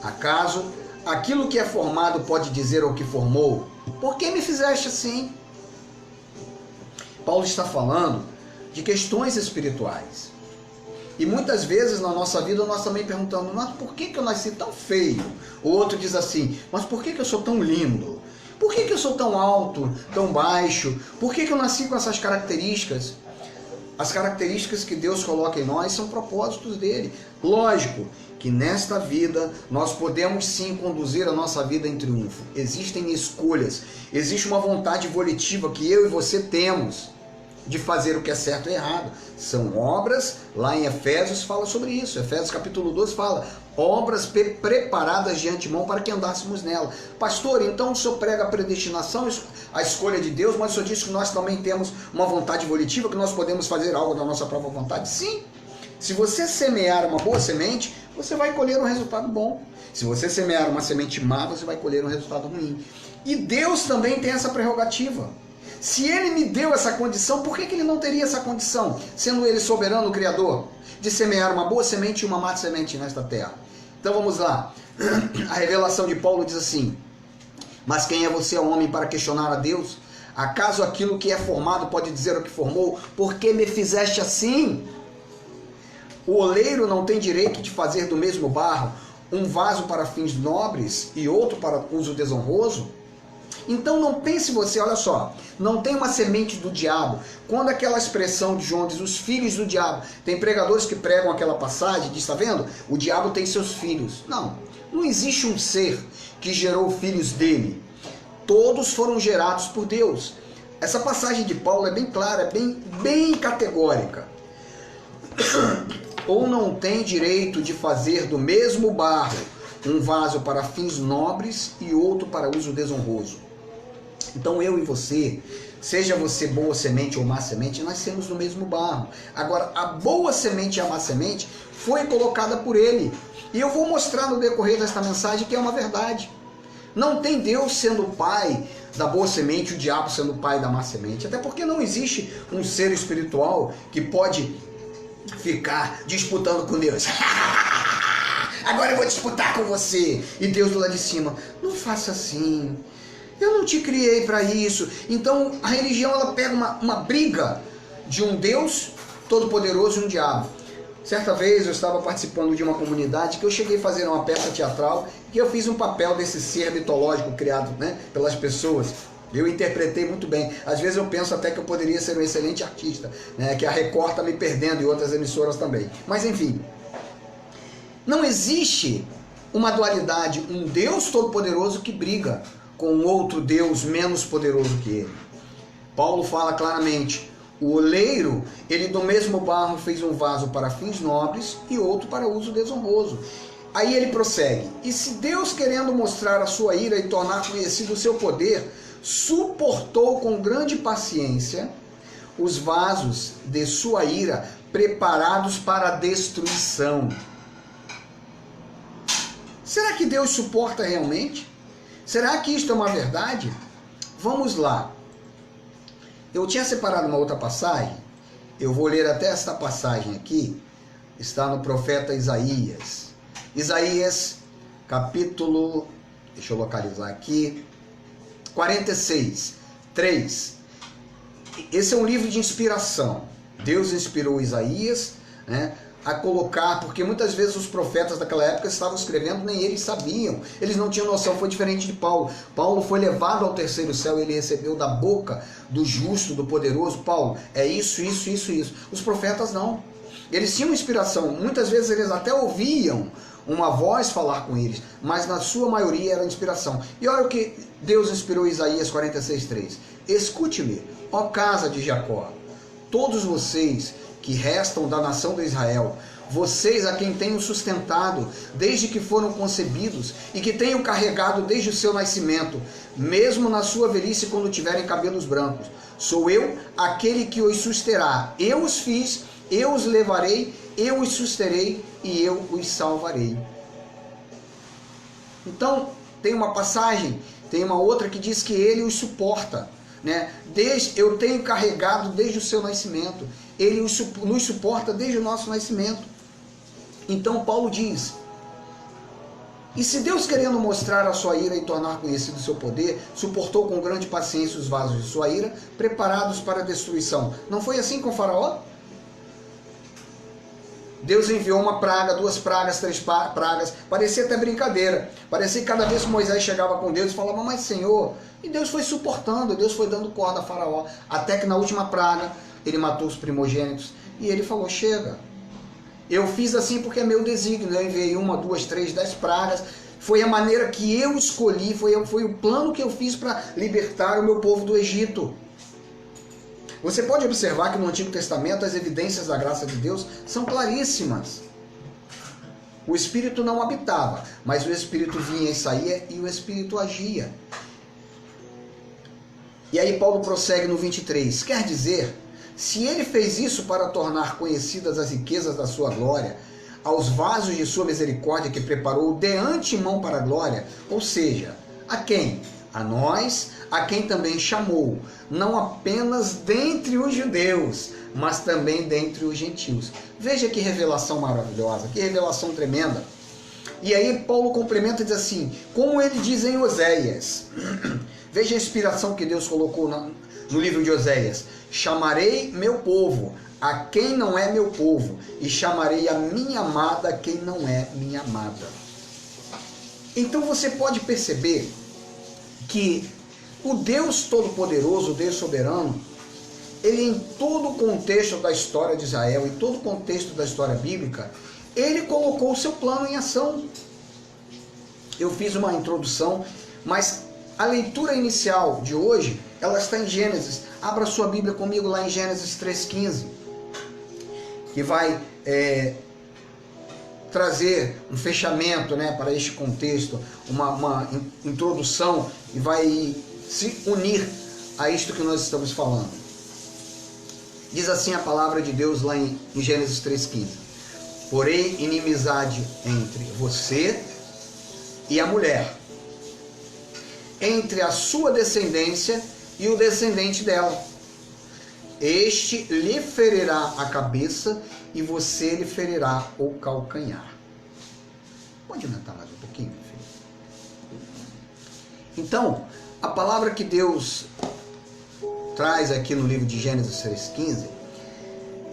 Acaso aquilo que é formado pode dizer ao que formou, por que me fizeste assim? Paulo está falando de questões espirituais. E muitas vezes na nossa vida nós também perguntamos, mas por que eu nasci tão feio? O outro diz assim, mas por que eu sou tão lindo? Por que eu sou tão alto, tão baixo? Por que eu nasci com essas características? As características que Deus coloca em nós são propósitos dele. Lógico que nesta vida nós podemos sim conduzir a nossa vida em triunfo. Existem escolhas, existe uma vontade volitiva que eu e você temos de fazer o que é certo e errado. São obras, lá em Efésios fala sobre isso. Efésios capítulo 12 fala, obras preparadas de antemão para que andássemos nela. Pastor, então o senhor prega a predestinação, a escolha de Deus, mas o senhor disse que nós também temos uma vontade volitiva, que nós podemos fazer algo da nossa própria vontade? Sim. Se você semear uma boa semente, você vai colher um resultado bom. Se você semear uma semente má, você vai colher um resultado ruim. E Deus também tem essa prerrogativa. Se ele me deu essa condição, por que ele não teria essa condição, sendo ele soberano, criador, de semear uma boa semente e uma má semente nesta terra? Então vamos lá. A revelação de Paulo diz assim, mas quem é você, homem, para questionar a Deus? Acaso aquilo que é formado pode dizer o que formou? Por que me fizeste assim? O oleiro não tem direito de fazer do mesmo barro um vaso para fins nobres e outro para uso desonroso? Então não pense você, olha só, não tem uma semente do diabo. Quando aquela expressão de João diz, os filhos do diabo, tem pregadores que pregam aquela passagem, diz, está vendo? O diabo tem seus filhos. Não existe um ser que gerou filhos dele. Todos foram gerados por Deus. Essa passagem de Paulo é bem clara, é bem categórica. Ou não tem direito de fazer do mesmo barro um vaso para fins nobres e outro para uso desonroso. Então eu e você, seja você boa semente ou má semente, nascemos no mesmo barro. Agora, a boa semente e a má semente foi colocada por ele. E eu vou mostrar no decorrer desta mensagem que é uma verdade. Não tem Deus sendo o pai da boa semente e o diabo sendo o pai da má semente. Até porque não existe um ser espiritual que pode ficar disputando com Deus. Agora eu vou disputar com você. E Deus do lado de cima, não faça assim. Eu não te criei para isso. Então a religião ela pega uma briga de um Deus todo-poderoso e um diabo. Certa vez eu estava participando de uma comunidade que eu cheguei a fazer uma peça teatral e eu fiz um papel desse ser mitológico criado, pelas pessoas. Eu interpretei muito bem. Às vezes eu penso até que eu poderia ser um excelente artista, que a Record está me perdendo e outras emissoras também. Mas enfim, não existe uma dualidade, um Deus todo-poderoso que briga com outro Deus menos poderoso que ele. Paulo fala claramente, o oleiro, ele do mesmo barro fez um vaso para fins nobres e outro para uso desonroso. Aí ele prossegue, e se Deus, querendo mostrar a sua ira e tornar conhecido o seu poder, suportou com grande paciência os vasos de sua ira preparados para a destruição. Será que Deus suporta realmente? Será que isto é uma verdade? Vamos lá. Eu tinha separado uma outra passagem Eu vou ler até esta passagem aqui, está no profeta Isaías. Isaías, capítulo, deixa eu localizar aqui, 46, 3. Esse é um livro de inspiração. Deus inspirou Isaías, né, a colocar, porque muitas vezes os profetas daquela época estavam escrevendo, nem eles sabiam, eles não tinham noção. Foi diferente de Paulo. Paulo foi levado ao terceiro céu, ele recebeu da boca do justo, do poderoso. Paulo, é isso, isso, isso, isso. Os profetas não. Eles tinham inspiração, muitas vezes eles até ouviam uma voz falar com eles, mas na sua maioria era inspiração. E olha o que Deus inspirou Isaías 46:3. Escute-me, ó casa de Jacó, todos vocês que restam da nação de Israel, vocês a quem tenho sustentado desde que foram concebidos e que tenho carregado desde o seu nascimento, mesmo na sua velhice quando tiverem cabelos brancos. Sou eu aquele que os susterá. Eu os fiz, eu os levarei, eu os susterei e eu os salvarei. Então, tem uma passagem, tem uma outra que diz que ele os suporta, né? Eu tenho carregado desde o seu nascimento. Ele nos suporta desde o nosso nascimento. Então Paulo diz: e se Deus, querendo mostrar a sua ira e tornar conhecido o seu poder, suportou com grande paciência os vasos de sua ira, preparados para a destruição, não foi assim com Faraó? Deus enviou uma praga, 2 pragas, 3 pragas, parecia até brincadeira, parecia que cada vez que Moisés chegava com Deus, falava, mas Senhor, e Deus foi suportando, Deus foi dando corda a Faraó, até que na última praga, ele matou os primogênitos, e ele falou, chega, eu fiz assim porque é meu desígnio, eu enviei 1, 2, 3, 10 pragas, foi a maneira que eu escolhi, foi o plano que eu fiz para libertar o meu povo do Egito. Você pode observar que no Antigo Testamento as evidências da graça de Deus são claríssimas. O Espírito não habitava, mas o Espírito vinha e saía e o Espírito agia. E aí Paulo prossegue no 23. Quer dizer, se ele fez isso para tornar conhecidas as riquezas da sua glória, aos vasos de sua misericórdia que preparou de antemão para a glória, ou seja, a quem? A nós, a quem também chamou, não apenas dentre os judeus, mas também dentre os gentios. Veja que revelação maravilhosa, que revelação tremenda. E aí Paulo complementa e diz assim, como ele diz em Oséias, veja a inspiração que Deus colocou no livro de Oséias, chamarei meu povo a quem não é meu povo, e chamarei a minha amada a quem não é minha amada. Então você pode perceber que o Deus Todo-Poderoso, o Deus Soberano, ele em todo o contexto da história de Israel, em todo o contexto da história bíblica, ele colocou o seu plano em ação. Eu fiz uma introdução, mas a leitura inicial de hoje, ela está em Gênesis. Abra sua Bíblia comigo lá em Gênesis 3,15, que vai trazer um fechamento, né, para este contexto, uma introdução e vai se unir a isto que nós estamos falando. Diz assim a palavra de Deus lá em Gênesis 3,15. Porém, inimizade entre você e a mulher, entre a sua descendência e o descendente dela. Este lhe ferirá a cabeça e você lhe ferirá o calcanhar. Pode aumentar mais um pouquinho, filho? Então, a palavra que Deus traz aqui no livro de Gênesis 3,15,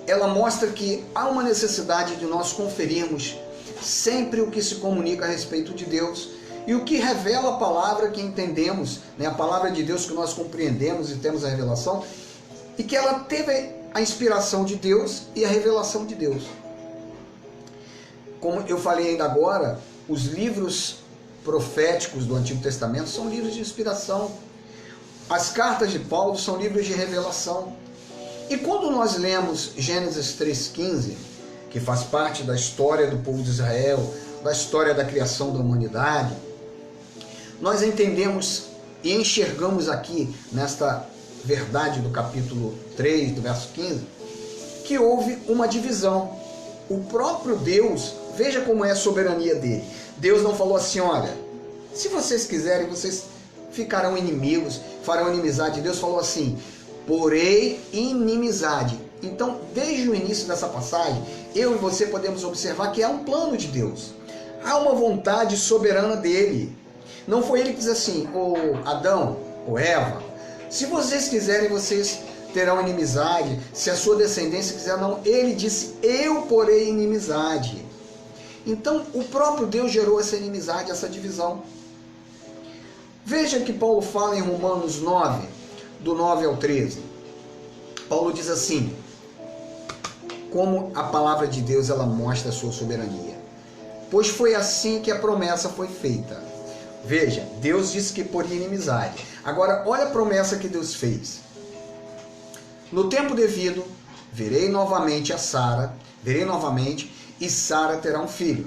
ela mostra que há uma necessidade de nós conferirmos sempre o que se comunica a respeito de Deus e o que revela a palavra que entendemos, né, a palavra de Deus que nós compreendemos e temos a revelação, e que ela teve a inspiração de Deus e a revelação de Deus. Como eu falei ainda agora, os livros proféticos do Antigo Testamento são livros de inspiração. As cartas de Paulo são livros de revelação. E quando nós lemos Gênesis 3,15, que faz parte da história do povo de Israel, da história da criação da humanidade, nós entendemos e enxergamos aqui, nesta verdade do capítulo 3, do verso 15, que houve uma divisão. O próprio Deus, veja como é a soberania dele. Deus não falou assim, olha, se vocês quiserem, vocês ficarão inimigos, farão inimizade. Deus falou assim, porém inimizade Então, desde o início dessa passagem, eu e você podemos observar que há um plano de Deus. Há uma vontade soberana dele. Não foi ele que diz assim, ô Adão, ou Eva, se vocês quiserem, vocês terão inimizade. Se a sua descendência quiser, não. Ele disse, eu porei inimizade. Então, o próprio Deus gerou essa inimizade, essa divisão. Veja que Paulo fala em Romanos 9, do 9 ao 13. Paulo diz assim, como a palavra de Deus ela mostra a sua soberania. Pois foi assim que a promessa foi feita. Veja, Deus disse que poria inimizade. Agora, olha a promessa que Deus fez. No tempo devido, verei novamente, e Sara terá um filho.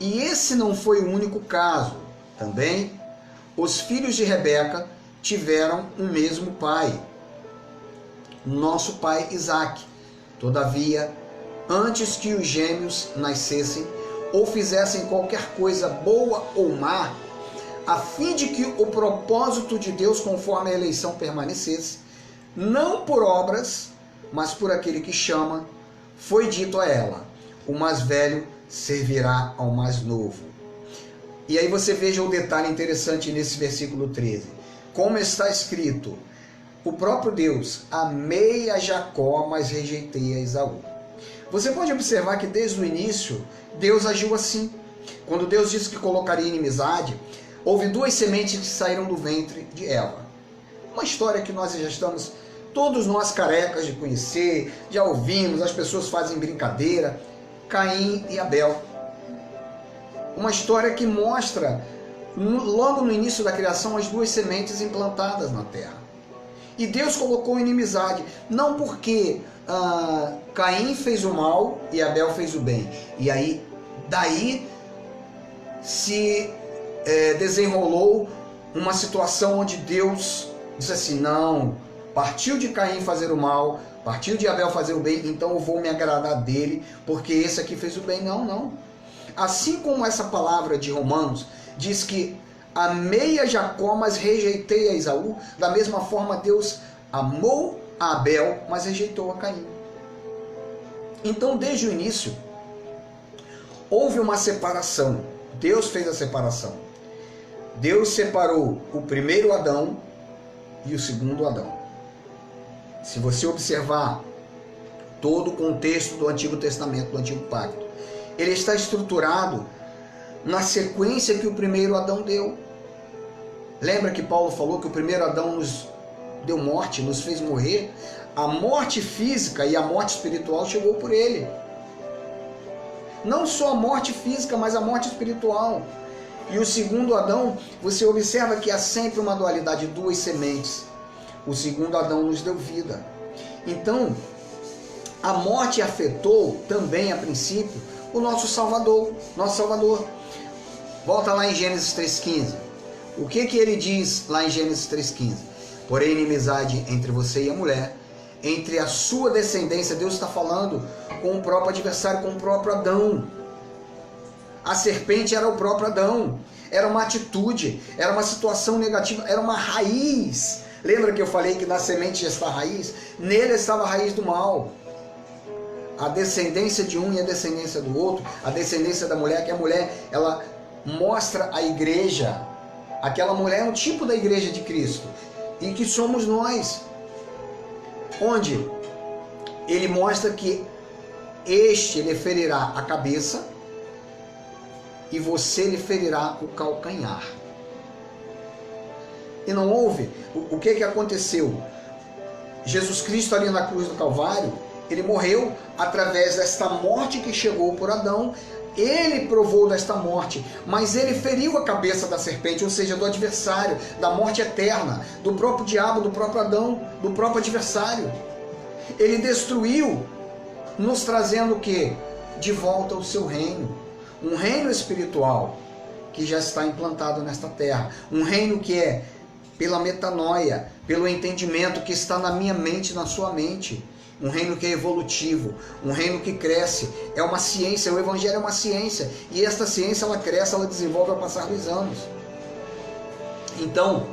E esse não foi o único caso. Também, os filhos de Rebeca tiveram o mesmo pai, nosso pai Isaque. Todavia, antes que os gêmeos nascessem ou fizessem qualquer coisa boa ou má, a fim de que o propósito de Deus conforme a eleição permanecesse, não por obras, mas por aquele que chama, foi dito a ela, o mais velho servirá ao mais novo. E aí você veja o detalhe interessante nesse versículo 13. Como está escrito, o próprio Deus, amei a Jacó, mas rejeitei a Esaú. Você pode observar que desde o início, Deus agiu assim. Quando Deus disse que colocaria inimizade, houve duas sementes que saíram do ventre de Eva. Uma história que nós já estamos, todos nós carecas de conhecer, já ouvimos, as pessoas fazem brincadeira, Caim e Abel. Uma história que mostra, logo no início da criação, as duas sementes implantadas na terra. E Deus colocou inimizade, não porque Caim fez o mal e Abel fez o bem. E aí, daí se desenrolou uma situação onde Deus disse assim, não, partiu de Caim fazer o mal, partiu de Abel fazer o bem, então eu vou me agradar dele, porque esse aqui fez o bem. Não, não. Assim como essa palavra de Romanos diz que amei a Jacó, mas rejeitei a Esaú, da mesma forma Deus amou a Abel, mas rejeitou a Caim. Então, desde o início, houve uma separação. Deus fez a separação. Deus separou o primeiro Adão e o segundo Adão. Se você observar todo o contexto do Antigo Testamento, do Antigo Pacto, ele está estruturado na sequência que o primeiro Adão deu. Lembra que Paulo falou que o primeiro Adão nos deu morte, nos fez morrer? A morte física e a morte espiritual chegou por ele. Não só a morte física, mas a morte espiritual. E o segundo Adão, você observa que há sempre uma dualidade, duas sementes. O segundo Adão nos deu vida. Então, a morte afetou também, a princípio, o nosso Salvador. Volta lá em Gênesis 3,15. O que ele diz lá em Gênesis 3,15? Porém, inimizade entre você e a mulher, entre a sua descendência. Deus está falando com o próprio adversário, com o próprio Adão. A serpente era o próprio Adão. Era uma atitude, era uma situação negativa, era uma raiz. Lembra que eu falei que na semente já está a raiz? Nele estava a raiz do mal. A descendência de um e a descendência do outro, a descendência da mulher, que a mulher, ela mostra a igreja. Aquela mulher é um tipo da igreja de Cristo, e que somos nós. Onde ele mostra que este lhe ferirá a cabeça e você lhe ferirá o calcanhar. E não houve, o que aconteceu? Jesus Cristo ali na cruz do Calvário, ele morreu através desta morte que chegou por Adão. Ele provou desta morte, mas ele feriu a cabeça da serpente, ou seja, do adversário, da morte eterna, do próprio diabo, do próprio Adão, do próprio adversário. Ele destruiu, nos trazendo o quê? De volta ao seu reino. Um reino espiritual que já está implantado nesta terra. Um reino que é pela metanoia, pelo entendimento que está na minha mente, na sua mente. Um reino que é evolutivo, um reino que cresce, é uma ciência, o Evangelho é uma ciência, e esta ciência ela cresce, ela desenvolve ao passar dos anos. Então,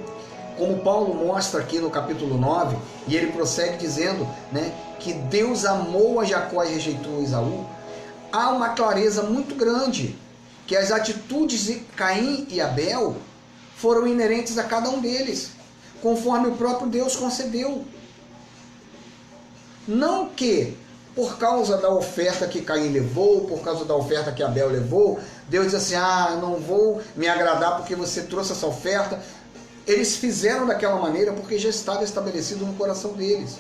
como Paulo mostra aqui no capítulo 9, e ele prossegue dizendo, né, que Deus amou a Jacó e rejeitou a Esaú, há uma clareza muito grande que as atitudes de Caim e Abel foram inerentes a cada um deles, conforme o próprio Deus concedeu. Não que por causa da oferta que Caim levou, por causa da oferta que Abel levou, Deus diz assim, não vou me agradar porque você trouxe essa oferta. Eles fizeram daquela maneira porque já estava estabelecido no coração deles.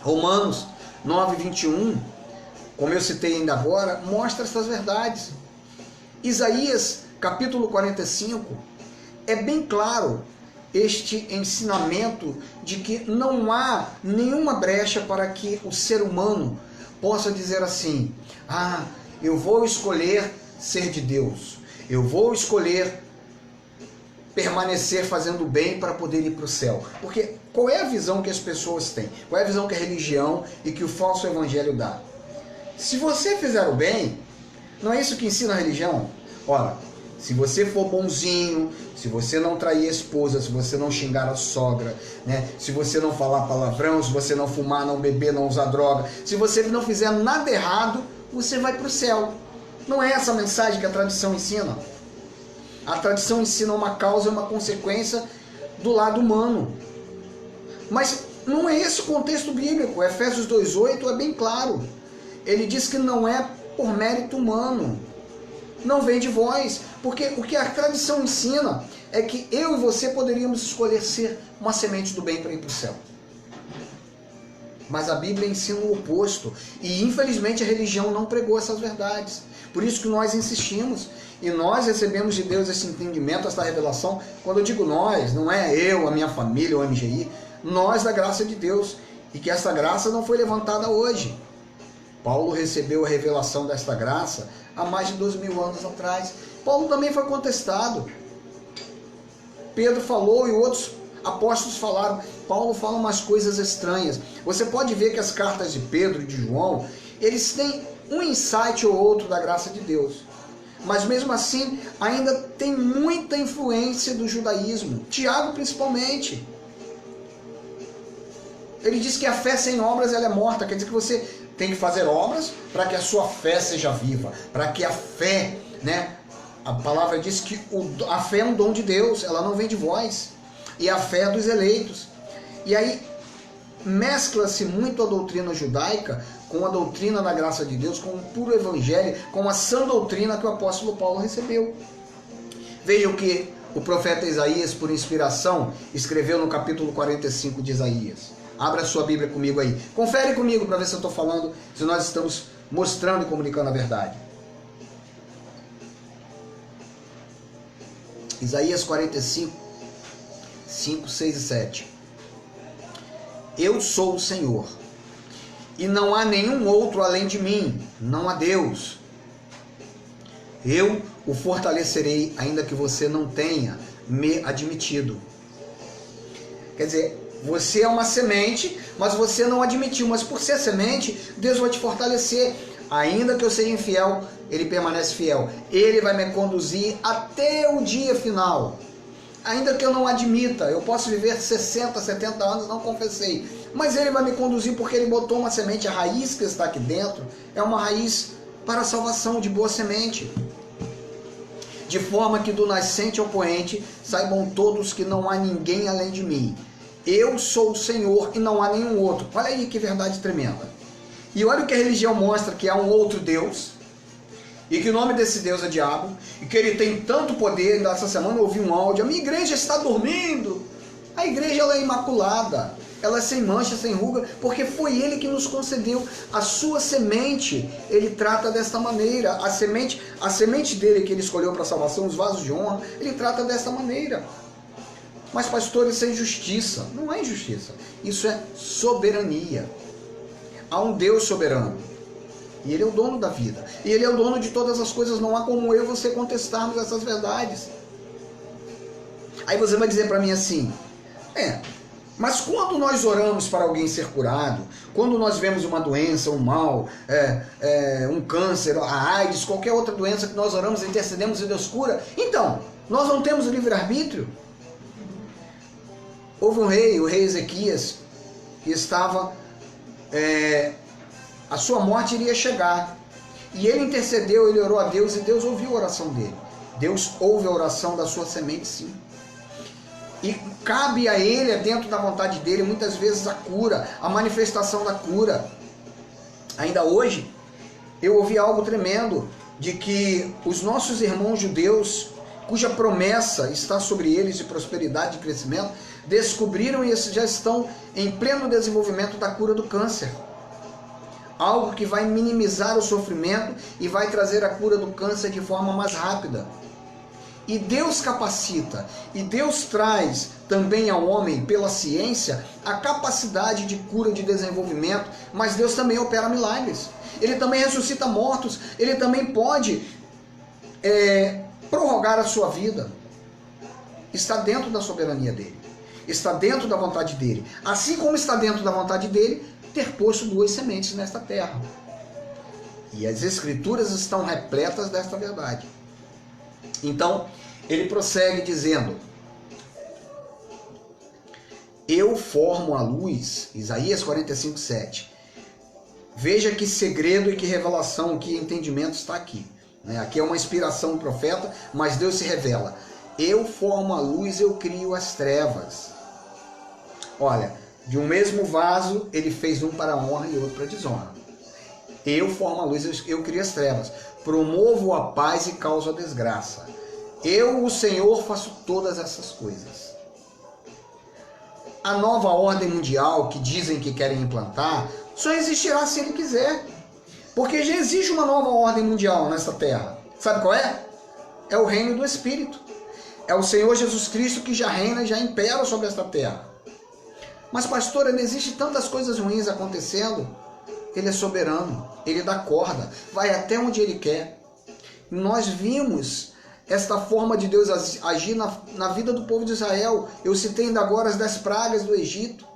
Romanos 9:21, como eu citei ainda agora, mostra essas verdades. Isaías capítulo 45, é bem claro este ensinamento de que não há nenhuma brecha para que o ser humano possa dizer assim, eu vou escolher ser de Deus, eu vou escolher permanecer fazendo bem para poder ir para o céu. Porque qual é a visão que as pessoas têm? Qual é a visão que a religião e que o falso evangelho dá? Se você fizer o bem, não é isso que ensina a religião? Ora, se você for bonzinho, se você não trair a esposa, se você não xingar a sogra, né? Se você não falar palavrão, se você não fumar, não beber, não usar droga, se você não fizer nada errado, você vai para o céu. Não é essa a mensagem que a tradição ensina. A tradição ensina uma causa e uma consequência do lado humano. Mas não é esse o contexto bíblico. Efésios 2:8 é bem claro. Ele diz que não é por mérito humano. Não vem de vós. Porque o que a tradição ensina é que eu e você poderíamos escolher ser uma semente do bem para ir para o céu. Mas a Bíblia ensina o oposto. E infelizmente a religião não pregou essas verdades. Por isso que nós insistimos. E nós recebemos de Deus esse entendimento, essa revelação. Quando eu digo nós, não é eu, a minha família, o MGI. Nós da graça de Deus. E que essa graça não foi levantada hoje. Paulo recebeu a revelação desta graça há mais de 2000 anos atrás. Paulo também foi contestado. Pedro falou e outros apóstolos falaram. Paulo fala umas coisas estranhas. Você pode ver que as cartas de Pedro e de João, eles têm um insight ou outro da graça de Deus. Mas mesmo assim, ainda tem muita influência do judaísmo. Tiago principalmente. Ele diz que a fé sem obras ela é morta. Quer dizer que você tem que fazer obras para que a sua fé seja viva. Para que a fé, né? A palavra diz que a fé é um dom de Deus. Ela não vem de vós. E a fé é dos eleitos. E aí mescla-se muito a doutrina judaica com a doutrina da graça de Deus, com o puro evangelho, com a sã doutrina que o apóstolo Paulo recebeu. Veja o que o profeta Isaías, por inspiração, escreveu no capítulo 45 de Isaías. Abra a sua Bíblia comigo aí. Confere comigo para ver se eu estou falando, se nós estamos mostrando e comunicando a verdade. Isaías 45, 5, 6 e 7. Eu sou o Senhor, e não há nenhum outro além de mim, não há Deus. Eu o fortalecerei, ainda que você não tenha me admitido. Quer dizer, você é uma semente, mas você não admitiu. Mas por ser semente, Deus vai te fortalecer. Ainda que eu seja infiel, Ele permanece fiel. Ele vai me conduzir até o dia final. Ainda que eu não admita, eu posso viver 60, 70 anos, não confessei. Mas Ele vai me conduzir porque Ele botou uma semente. A raiz que está aqui dentro é uma raiz para a salvação, de boa semente. De forma que do nascente ao poente saibam todos que não há ninguém além de mim. Eu sou o Senhor e não há nenhum outro. Olha aí que verdade tremenda. E olha o que a religião mostra, que há um outro Deus. E que o nome desse Deus é diabo. E que ele tem tanto poder. Essa semana eu ouvi um áudio. A minha igreja está dormindo. A igreja ela é imaculada. Ela é sem mancha, sem ruga. Porque foi Ele que nos concedeu a sua semente. Ele trata desta maneira. A semente dele que Ele escolheu para a salvação, os vasos de honra. Ele trata desta maneira. Mas pastor, isso é injustiça. Não é injustiça. Isso é soberania. Há um Deus soberano. E Ele é o dono da vida. E Ele é o dono de todas as coisas. Não há como eu e você contestarmos essas verdades. Aí você vai dizer para mim assim, mas quando nós oramos para alguém ser curado, quando nós vemos uma doença, um mal, um câncer, a AIDS, qualquer outra doença que nós oramos, intercedemos e Deus cura, então, nós não temos o livre-arbítrio? Houve um rei, o rei Ezequias, que estava... a sua morte iria chegar. E ele intercedeu, ele orou a Deus e Deus ouviu a oração dele. Deus ouve a oração da sua semente, sim. E cabe a ele, é dentro da vontade dele, muitas vezes a cura, a manifestação da cura. Ainda hoje, eu ouvi algo tremendo, de que os nossos irmãos judeus, cuja promessa está sobre eles de prosperidade e crescimento, descobriram e já estão em pleno desenvolvimento da cura do câncer. Algo que vai minimizar o sofrimento e vai trazer a cura do câncer de forma mais rápida. E Deus capacita, e Deus traz também ao homem, pela ciência, a capacidade de cura, de desenvolvimento, mas Deus também opera milagres. Ele também ressuscita mortos, ele também pode prorrogar a sua vida. Está dentro da soberania dele, está dentro da vontade dele. Assim como está dentro da vontade dele, ter posto 2 sementes nesta terra. E as Escrituras estão repletas desta verdade. Então, ele prossegue dizendo: eu formo a luz, Isaías 45:7. Veja que segredo e que revelação, que entendimento está aqui. Aqui é uma inspiração do profeta, mas Deus se revela. Eu formo a luz, eu crio as trevas. Olha, de um mesmo vaso, ele fez um para a honra e outro para a desonra. Eu formo a luz, eu crio as trevas. Promovo a paz e causo a desgraça. Eu, o Senhor, faço todas essas coisas. A nova ordem mundial que dizem que querem implantar só existirá se ele quiser. Porque já existe uma nova ordem mundial nessa terra. Sabe qual é? É o reino do Espírito. É o Senhor Jesus Cristo que já reina e já impera sobre esta terra. Mas, pastor, não existe tantas coisas ruins acontecendo. Ele é soberano, ele dá corda, vai até onde ele quer. Nós vimos esta forma de Deus agir na vida do povo de Israel. Eu citei ainda agora as 10 pragas do Egito.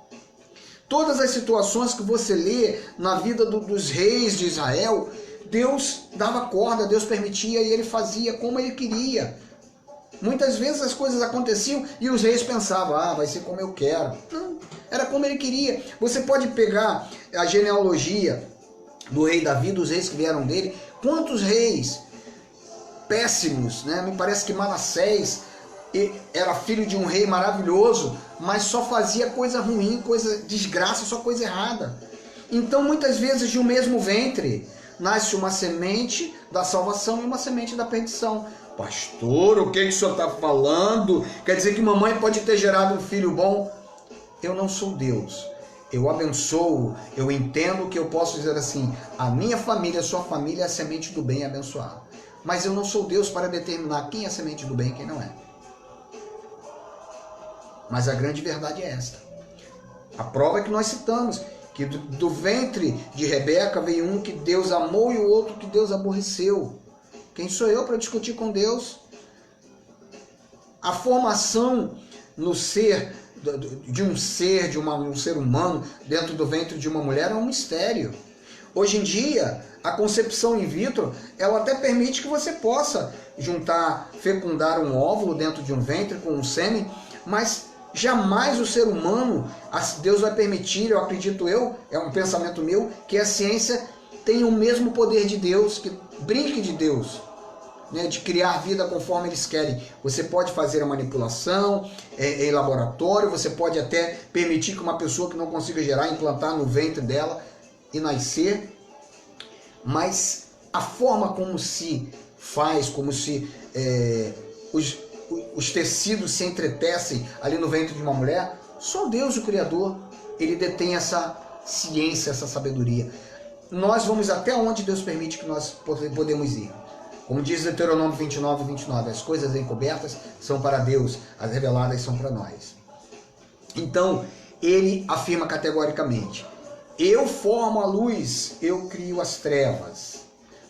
Todas as situações que você lê na vida dos reis de Israel, Deus dava corda, Deus permitia e ele fazia como ele queria. Muitas vezes as coisas aconteciam e os reis pensavam, vai ser como eu quero. Não, era como ele queria. Você pode pegar a genealogia do rei Davi, dos reis que vieram dele. Quantos reis péssimos, né? Me parece que Manassés era filho de um rei maravilhoso, mas só fazia coisa ruim, coisa desgraça, só coisa errada. Então, muitas vezes, de um mesmo ventre, nasce uma semente da salvação e uma semente da perdição. Pastor, o que o senhor está falando? Quer dizer que mamãe pode ter gerado um filho bom? Eu não sou Deus. Eu abençoo, eu entendo que eu posso dizer assim, a minha família, a sua família é a semente do bem abençoada. Mas eu não sou Deus para determinar quem é a semente do bem e quem não é. Mas a grande verdade é esta. A prova é que nós citamos, que do ventre de Rebeca veio um que Deus amou e o outro que Deus aborreceu. Quem sou eu para discutir com Deus? A formação no ser, de um ser humano, dentro do ventre de uma mulher é um mistério. Hoje em dia, a concepção in vitro, ela até permite que você possa fecundar um óvulo dentro de um ventre com um sêmen, mas jamais o ser humano, Deus vai permitir, eu acredito é um pensamento meu, que a ciência tenha o mesmo poder de Deus, que brinque de Deus, né, de criar vida conforme eles querem. Você pode fazer a manipulação em laboratório, você pode até permitir que uma pessoa que não consiga gerar, implantar no ventre dela e nascer, mas a forma como se faz, como se os tecidos se entretecem ali no ventre de uma mulher, só Deus, o Criador, ele detém essa ciência, essa sabedoria. Nós vamos até onde Deus permite que nós podemos ir. Como diz Deuteronômio 29:29, as coisas encobertas são para Deus, as reveladas são para nós. Então, ele afirma categoricamente, eu formo a luz, eu crio as trevas,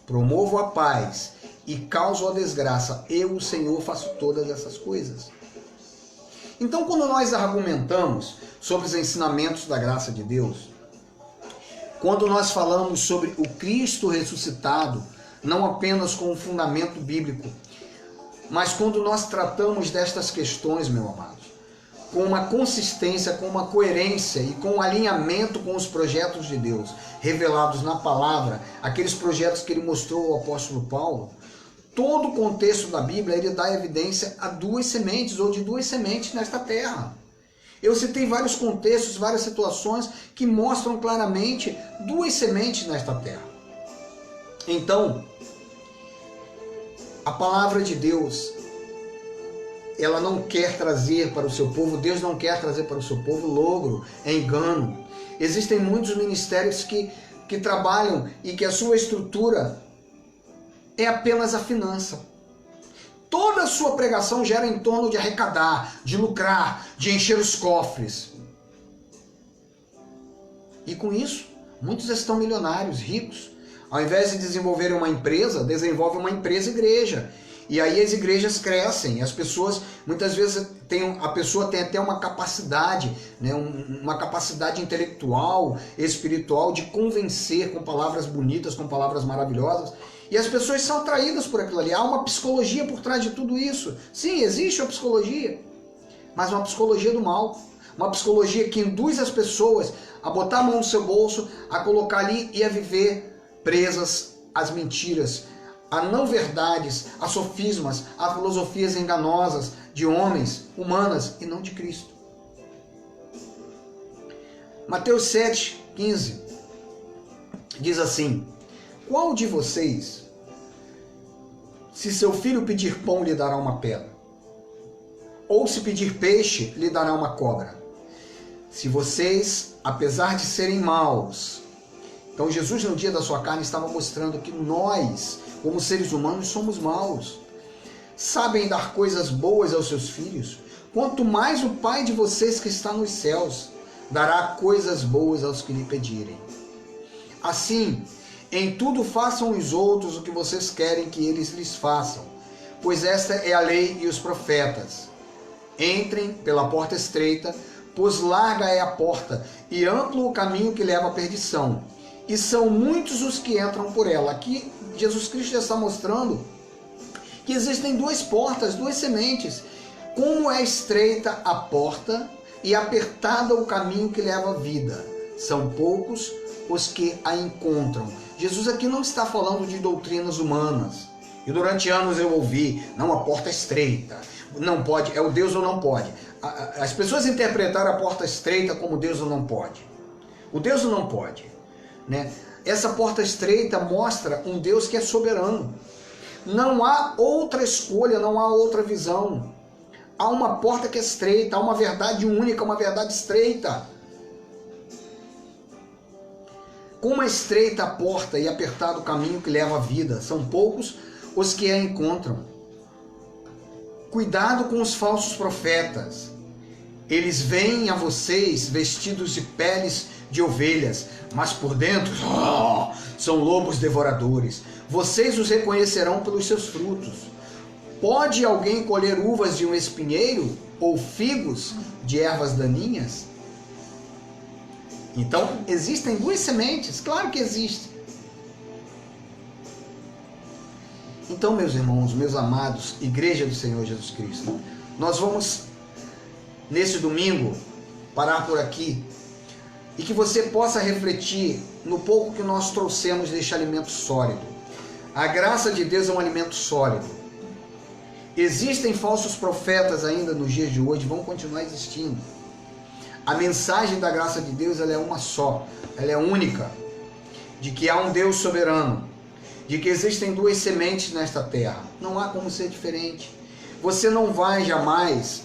promovo a paz e causo a desgraça. Eu, o Senhor, faço todas essas coisas. Então, quando nós argumentamos sobre os ensinamentos da graça de Deus, quando nós falamos sobre o Cristo ressuscitado, não apenas com um fundamento bíblico, mas quando nós tratamos destas questões, meu amado, com uma consistência, com uma coerência e com um alinhamento com os projetos de Deus revelados na palavra, aqueles projetos que ele mostrou ao apóstolo Paulo, todo o contexto da Bíblia ele dá evidência a duas sementes ou de duas sementes nesta terra. Eu citei vários contextos, várias situações que mostram claramente duas sementes nesta terra. Então, a palavra de Deus, ela não quer trazer para o seu povo, Deus não quer trazer para o seu povo logro, engano. Existem muitos ministérios que trabalham e que a sua estrutura é apenas a finança. Toda a sua pregação gira em torno de arrecadar, de lucrar, de encher os cofres. E com isso, muitos estão milionários, ricos. Ao invés de desenvolver uma empresa, desenvolve uma empresa-igreja. E aí as igrejas crescem, as pessoas, muitas vezes, a pessoa tem até uma capacidade, né, uma capacidade intelectual, espiritual, de convencer com palavras bonitas, com palavras maravilhosas. E as pessoas são atraídas por aquilo ali. Há uma psicologia por trás de tudo isso. Sim, existe uma psicologia, mas uma psicologia do mal. Uma psicologia que induz as pessoas a botar a mão no seu bolso, a colocar ali e a viver presas às mentiras, a não verdades, a sofismas, a filosofias enganosas de homens, humanas e não de Cristo. Mateus 7,15 diz assim: qual de vocês, se seu filho pedir pão, lhe dará uma pedra? Ou se pedir peixe, lhe dará uma cobra? Se vocês, apesar de serem maus... Então Jesus, no dia da sua carne, estava mostrando que nós, como seres humanos, somos maus. Sabem dar coisas boas aos seus filhos? Quanto mais o Pai de vocês que está nos céus dará coisas boas aos que lhe pedirem. Assim, em tudo façam os outros o que vocês querem que eles lhes façam, pois esta é a lei e os profetas. Entrem pela porta estreita, pois larga é a porta e amplo o caminho que leva à perdição, e são muitos os que entram por ela. Aqui Jesus Cristo já está mostrando que existem duas portas, duas sementes. Como é estreita a porta e apertada o caminho que leva à vida, são poucos os que a encontram. Jesus aqui não está falando de doutrinas humanas. E durante anos eu ouvi, não, a porta é estreita, não pode, é o Deus ou não pode. As pessoas interpretaram a porta estreita como Deus ou não pode. O Deus ou não pode, né? Essa porta estreita mostra um Deus que é soberano. Não há outra escolha, não há outra visão. Há uma porta que é estreita, há uma verdade única, uma verdade estreita. Como é estreita a porta e apertado o caminho que leva à vida, são poucos os que a encontram. Cuidado com os falsos profetas. Eles vêm a vocês vestidos de peles de ovelhas, mas por dentro são lobos devoradores. Vocês os reconhecerão pelos seus frutos. Pode alguém colher uvas de um espinheiro ou figos de ervas daninhas? Então, existem duas sementes, claro que existem. Então, meus irmãos, meus amados, Igreja do Senhor Jesus Cristo, nós vamos, nesse domingo, parar por aqui e que você possa refletir no pouco que nós trouxemos deste alimento sólido. A graça de Deus é um alimento sólido. Existem falsos profetas ainda nos dias de hoje, vão continuar existindo. A mensagem da graça de Deus, ela é uma só, ela é única, de que há um Deus soberano, de que existem duas sementes nesta terra, não há como ser diferente. Você não vai jamais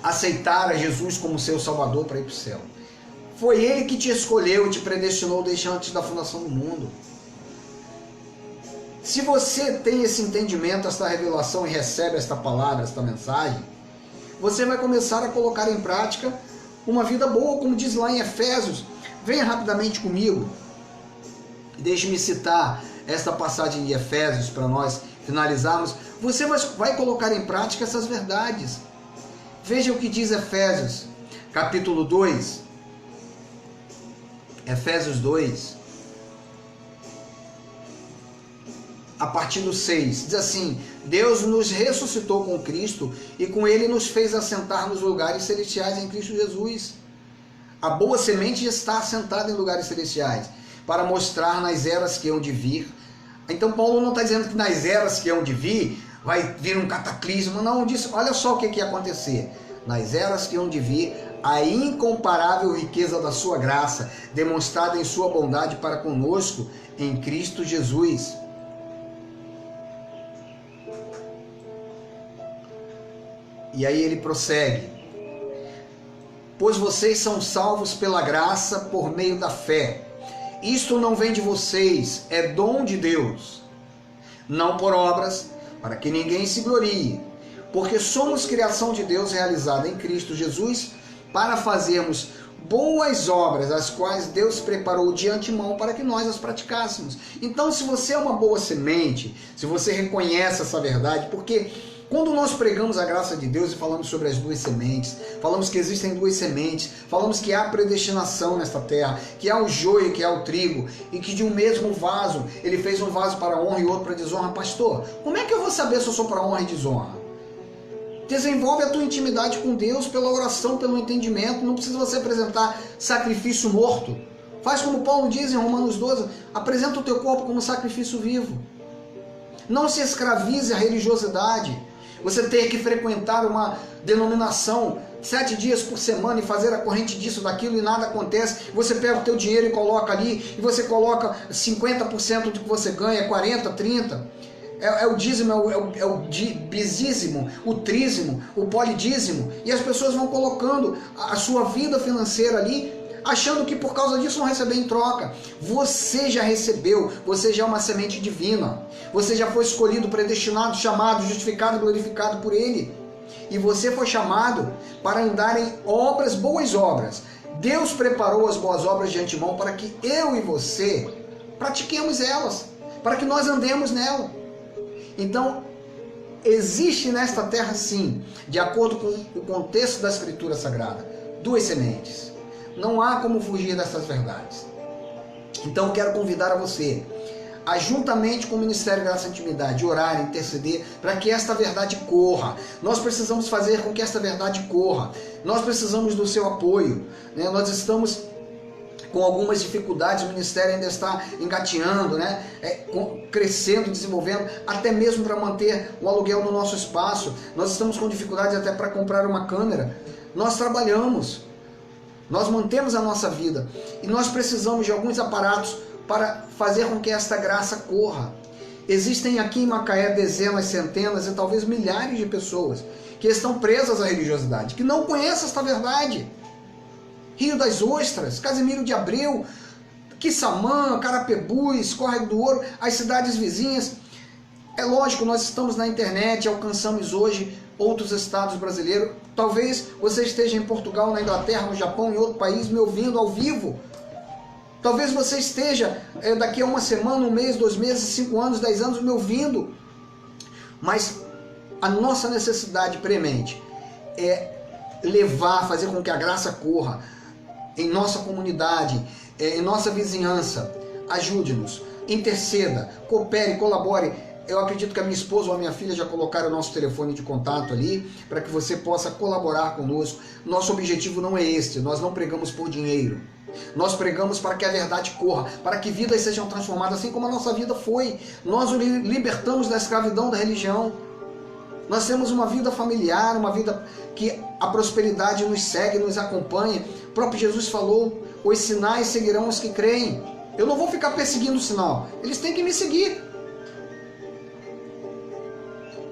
aceitar a Jesus como seu Salvador para ir para o céu. Foi Ele que te escolheu e te predestinou desde antes da fundação do mundo. Se você tem esse entendimento, esta revelação e recebe esta palavra, esta mensagem, você vai começar a colocar em prática uma vida boa, como diz lá em Efésios. Venha rapidamente comigo. Deixe-me citar esta passagem de Efésios para nós finalizarmos. Você vai colocar em prática essas verdades. Veja o que diz Efésios, capítulo 2. Efésios 2. a partir do 6, diz assim: Deus nos ressuscitou com Cristo e com Ele nos fez assentar nos lugares celestiais em Cristo Jesus. A boa semente está assentada em lugares celestiais, para mostrar nas eras que hão de vir. Então Paulo não está dizendo que nas eras que hão de vir vai vir um cataclismo, não, disse, olha só o que ia acontecer. Nas eras que hão de vir, a incomparável riqueza da sua graça, demonstrada em sua bondade para conosco em Cristo Jesus. E aí ele prossegue: pois vocês são salvos pela graça por meio da fé. Isto não vem de vocês, é dom de Deus, não por obras, para que ninguém se glorie, porque somos criação de Deus realizada em Cristo Jesus, para fazermos boas obras, as quais Deus preparou de antemão para que nós as praticássemos. Então, se você é uma boa semente, se você reconhece essa verdade, porque quando nós pregamos a graça de Deus e falamos sobre as duas sementes, falamos que existem duas sementes, falamos que há predestinação nesta terra, que há o joio, que há o trigo, e que de um mesmo vaso, ele fez um vaso para honra e outro para desonra. Pastor, como é que eu vou saber se eu sou para honra e desonra? Desenvolve a tua intimidade com Deus pela oração, pelo entendimento. Não precisa você apresentar sacrifício morto. Faz como Paulo diz em Romanos 12, apresenta o teu corpo como sacrifício vivo. Não se escravize à religiosidade. Você tem que frequentar uma denominação 7 dias por semana e fazer a corrente disso, daquilo e nada acontece. Você pega o teu dinheiro e coloca ali, e você coloca 50% do que você ganha, 40%, 30%. É o dízimo, é o bizízimo, o trízimo, o polidízimo. E as pessoas vão colocando a sua vida financeira ali, achando que por causa disso vão receber em troca. Você já recebeu, você já é uma semente divina. Você já foi escolhido, predestinado, chamado, justificado, glorificado por Ele. E você foi chamado para andar em obras, boas obras. Deus preparou as boas obras de antemão para que eu e você pratiquemos elas, para que nós andemos nela. Então, existe nesta terra sim, de acordo com o contexto da Escritura Sagrada, duas sementes. Não há como fugir dessas verdades. Então eu quero convidar a você a, juntamente com o Ministério Graça e Intimidade, orar, interceder para que esta verdade corra. Nós precisamos fazer com que esta verdade corra. Nós precisamos do seu apoio, né? Nós estamos com algumas dificuldades, o ministério ainda está engateando, né? Crescendo, desenvolvendo, até mesmo para manter o aluguel no nosso espaço. Nós estamos com dificuldades até para comprar uma câmera. Nós trabalhamos, nós mantemos a nossa vida e nós precisamos de alguns aparatos para fazer com que esta graça corra. Existem aqui em Macaé dezenas, centenas e talvez milhares de pessoas que estão presas à religiosidade, que não conhecem esta verdade. Rio das Ostras, Casimiro de Abreu, Quissamã, Carapebus, Córrego do Ouro, as cidades vizinhas. É lógico, nós estamos na internet, alcançamos hoje outros estados brasileiros. Talvez você esteja em Portugal, na Inglaterra, no Japão, em outro país, me ouvindo ao vivo. Talvez você esteja daqui a uma semana, um mês, 2 meses, 5 anos, 10 anos me ouvindo. Mas a nossa necessidade premente é fazer com que a graça corra em nossa comunidade, em nossa vizinhança. Ajude-nos, interceda, coopere, colabore. Eu acredito que a minha esposa ou a minha filha já colocaram o nosso telefone de contato ali, para que você possa colaborar conosco. Nosso objetivo não é este, nós não pregamos por dinheiro. Nós pregamos para que a verdade corra, para que vidas sejam transformadas, assim como a nossa vida foi. Nós o libertamos da escravidão da religião. Nós temos uma vida familiar, uma vida que a prosperidade nos segue, nos acompanha. O próprio Jesus falou, os sinais seguirão os que creem. Eu não vou ficar perseguindo o sinal, eles têm que me seguir.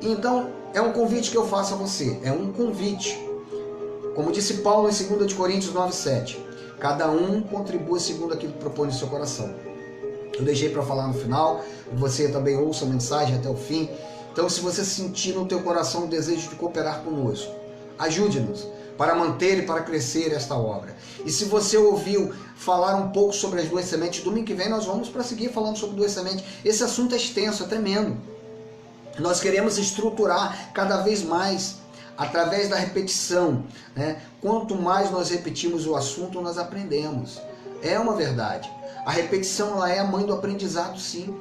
Então, é um convite que eu faço a você, é um convite. Como disse Paulo em 2 Coríntios 9:7, cada um contribua segundo aquilo que propõe no seu coração. Eu deixei para falar no final, você também ouça a mensagem até o fim. Então, se você sentir no teu coração o desejo de cooperar conosco, ajude-nos para manter e para crescer esta obra. E se você ouviu falar um pouco sobre as duas sementes, domingo que vem nós vamos prosseguir falando sobre duas sementes. Esse assunto é extenso, é tremendo. Nós queremos estruturar cada vez mais através da repetição, né? Quanto mais nós repetimos o assunto, nós aprendemos. É uma verdade. A repetição ela é a mãe do aprendizado, sim.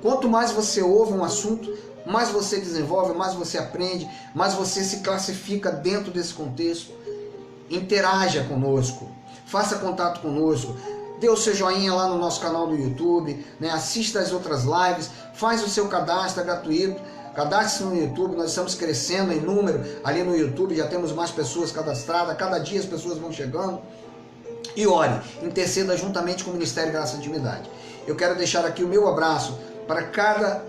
Quanto mais você ouve um assunto, mais você desenvolve, mais você aprende, mais você se classifica dentro desse contexto. Interaja conosco, faça contato conosco, dê o seu joinha lá no nosso canal do YouTube, né? Assista as outras lives, faz o seu cadastro, é gratuito. Cadastre-se no YouTube, nós estamos crescendo em número ali no YouTube, já temos mais pessoas cadastradas, cada dia as pessoas vão chegando. E ore, interceda juntamente com o Ministério Graça e Intimidade. Eu quero deixar aqui o meu abraço para cada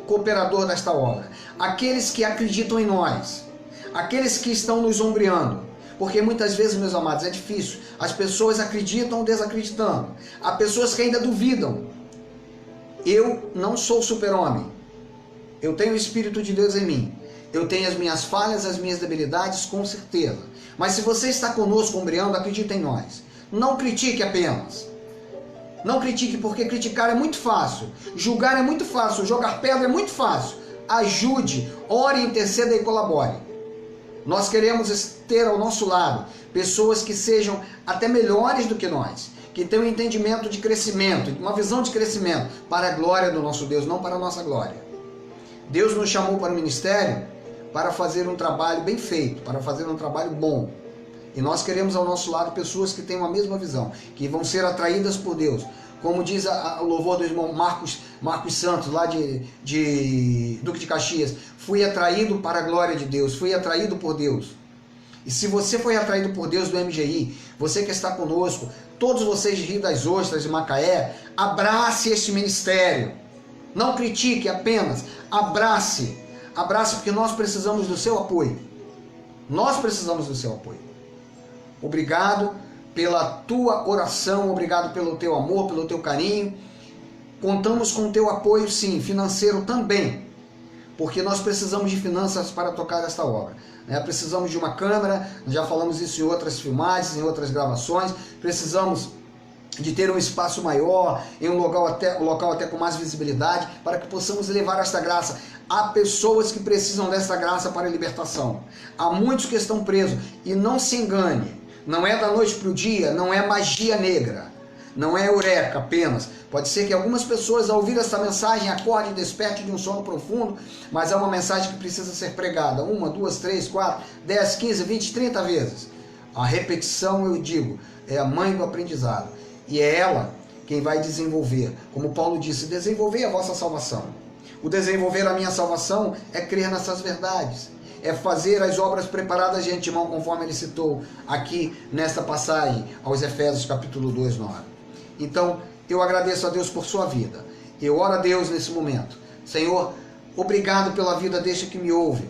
cooperador desta obra, aqueles que acreditam em nós, aqueles que estão nos ombreando, porque muitas vezes, meus amados, é difícil, as pessoas acreditam desacreditando, há pessoas que ainda duvidam. Eu não sou super-homem, eu tenho o Espírito de Deus em mim, eu tenho as minhas falhas, as minhas debilidades, com certeza, mas se você está conosco ombreando, acredita em nós, não critique apenas. Não critique, porque criticar é muito fácil, julgar é muito fácil, jogar pedra é muito fácil. Ajude, ore, interceda e colabore. Nós queremos ter ao nosso lado pessoas que sejam até melhores do que nós, que tenham um entendimento de crescimento, uma visão de crescimento para a glória do nosso Deus, não para a nossa glória. Deus nos chamou para o ministério para fazer um trabalho bem feito, para fazer um trabalho bom. E nós queremos ao nosso lado pessoas que tenham a mesma visão, que vão ser atraídas por Deus. Como diz o louvor do irmão Marcos Santos, lá de Duque de Caxias, fui atraído para a glória de Deus, fui atraído por Deus. E se você foi atraído por Deus do MGI, você que está conosco, todos vocês de Rio das Ostras e Macaé, abrace este ministério. Não critique apenas, abrace. Abrace, porque nós precisamos do seu apoio. Nós precisamos do seu apoio. Obrigado pela tua oração, obrigado pelo teu amor, pelo teu carinho. Contamos com o teu apoio, sim, financeiro também, porque nós precisamos de finanças para tocar esta obra. Precisamos de uma câmera, já falamos isso em outras filmagens, em outras gravações, precisamos de ter um espaço maior, em um local até com mais visibilidade, para que possamos levar esta graça. Há pessoas que precisam desta graça para a libertação. Há muitos que estão presos, e não se engane, não é da noite para o dia, não é magia negra, não é eureka apenas. Pode ser que algumas pessoas, ao ouvir essa mensagem, acordem e despertem de um sono profundo, mas é uma mensagem que precisa ser pregada 1, 2, 3, 4, 10, 15, 20, 30 vezes. A repetição, eu digo, é a mãe do aprendizado, e é ela quem vai desenvolver. Como Paulo disse, desenvolver a vossa salvação. O desenvolver a minha salvação é crer nessas verdades, é fazer as obras preparadas de antemão, conforme ele citou aqui nesta passagem aos Efésios capítulo 2, 9. Então, eu agradeço a Deus por sua vida. Eu oro a Deus nesse momento. Senhor, obrigado pela vida deste que me ouve,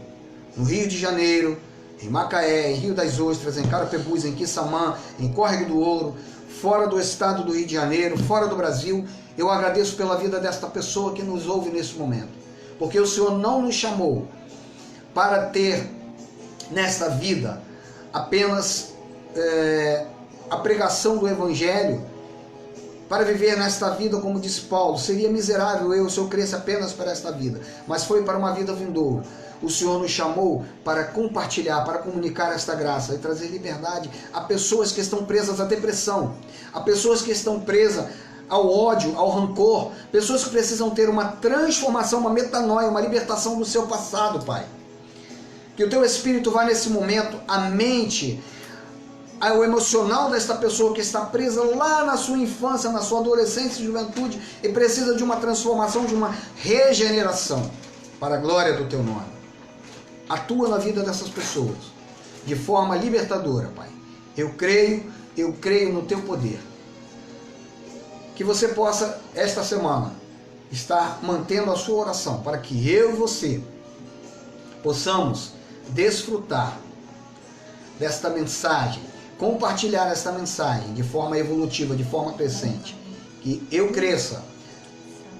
no Rio de Janeiro, em Macaé, em Rio das Ostras, em Carapebus, em Quissamã, em Córrego do Ouro, fora do estado do Rio de Janeiro, fora do Brasil. Eu agradeço pela vida desta pessoa que nos ouve nesse momento, porque o Senhor não nos chamou para ter nesta vida apenas a pregação do Evangelho, para viver nesta vida, como diz Paulo, seria miserável se eu cresce apenas para esta vida, mas foi para uma vida vindoura. O Senhor nos chamou para compartilhar, para comunicar esta graça e trazer liberdade a pessoas que estão presas à depressão, a pessoas que estão presas ao ódio, ao rancor, pessoas que precisam ter uma transformação, uma metanoia, uma libertação do seu passado, Pai. Que o teu Espírito vá nesse momento à mente, ao emocional desta pessoa que está presa lá na sua infância, na sua adolescência e juventude e precisa de uma transformação, de uma regeneração para a glória do teu nome. Atua na vida dessas pessoas de forma libertadora, Pai. Eu creio no teu poder. Que você possa, esta semana, estar mantendo a sua oração para que eu e você possamos desfrutar desta mensagem, compartilhar esta mensagem de forma evolutiva, de forma crescente. Que eu cresça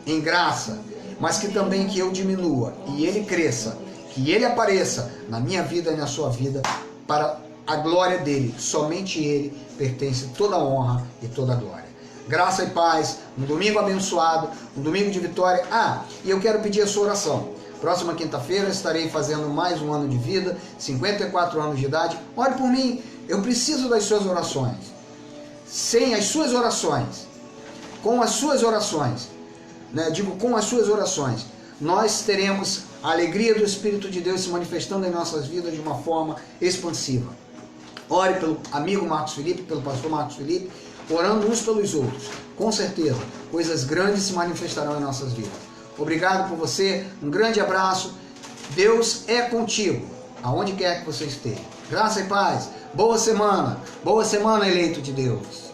em graça, mas que também que eu diminua e ele cresça, que ele apareça na minha vida e na sua vida para a glória dele. Somente ele pertence toda a honra e toda a glória. Graça e paz, um domingo abençoado, um domingo de vitória. E eu quero pedir a sua oração. Próxima quinta-feira estarei fazendo mais um ano de vida, 54 anos de idade. Ore por mim, eu preciso das suas orações. Sem as suas orações, com as suas orações, né, digo com as suas orações, nós teremos a alegria do Espírito de Deus se manifestando em nossas vidas de uma forma expansiva. Ore pelo amigo Marcos Felipe, pelo pastor Marcos Felipe, orando uns pelos outros. Com certeza, coisas grandes se manifestarão em nossas vidas. Obrigado por você, um grande abraço. Deus é contigo, aonde quer que você esteja. Graça e paz, boa semana, eleito de Deus.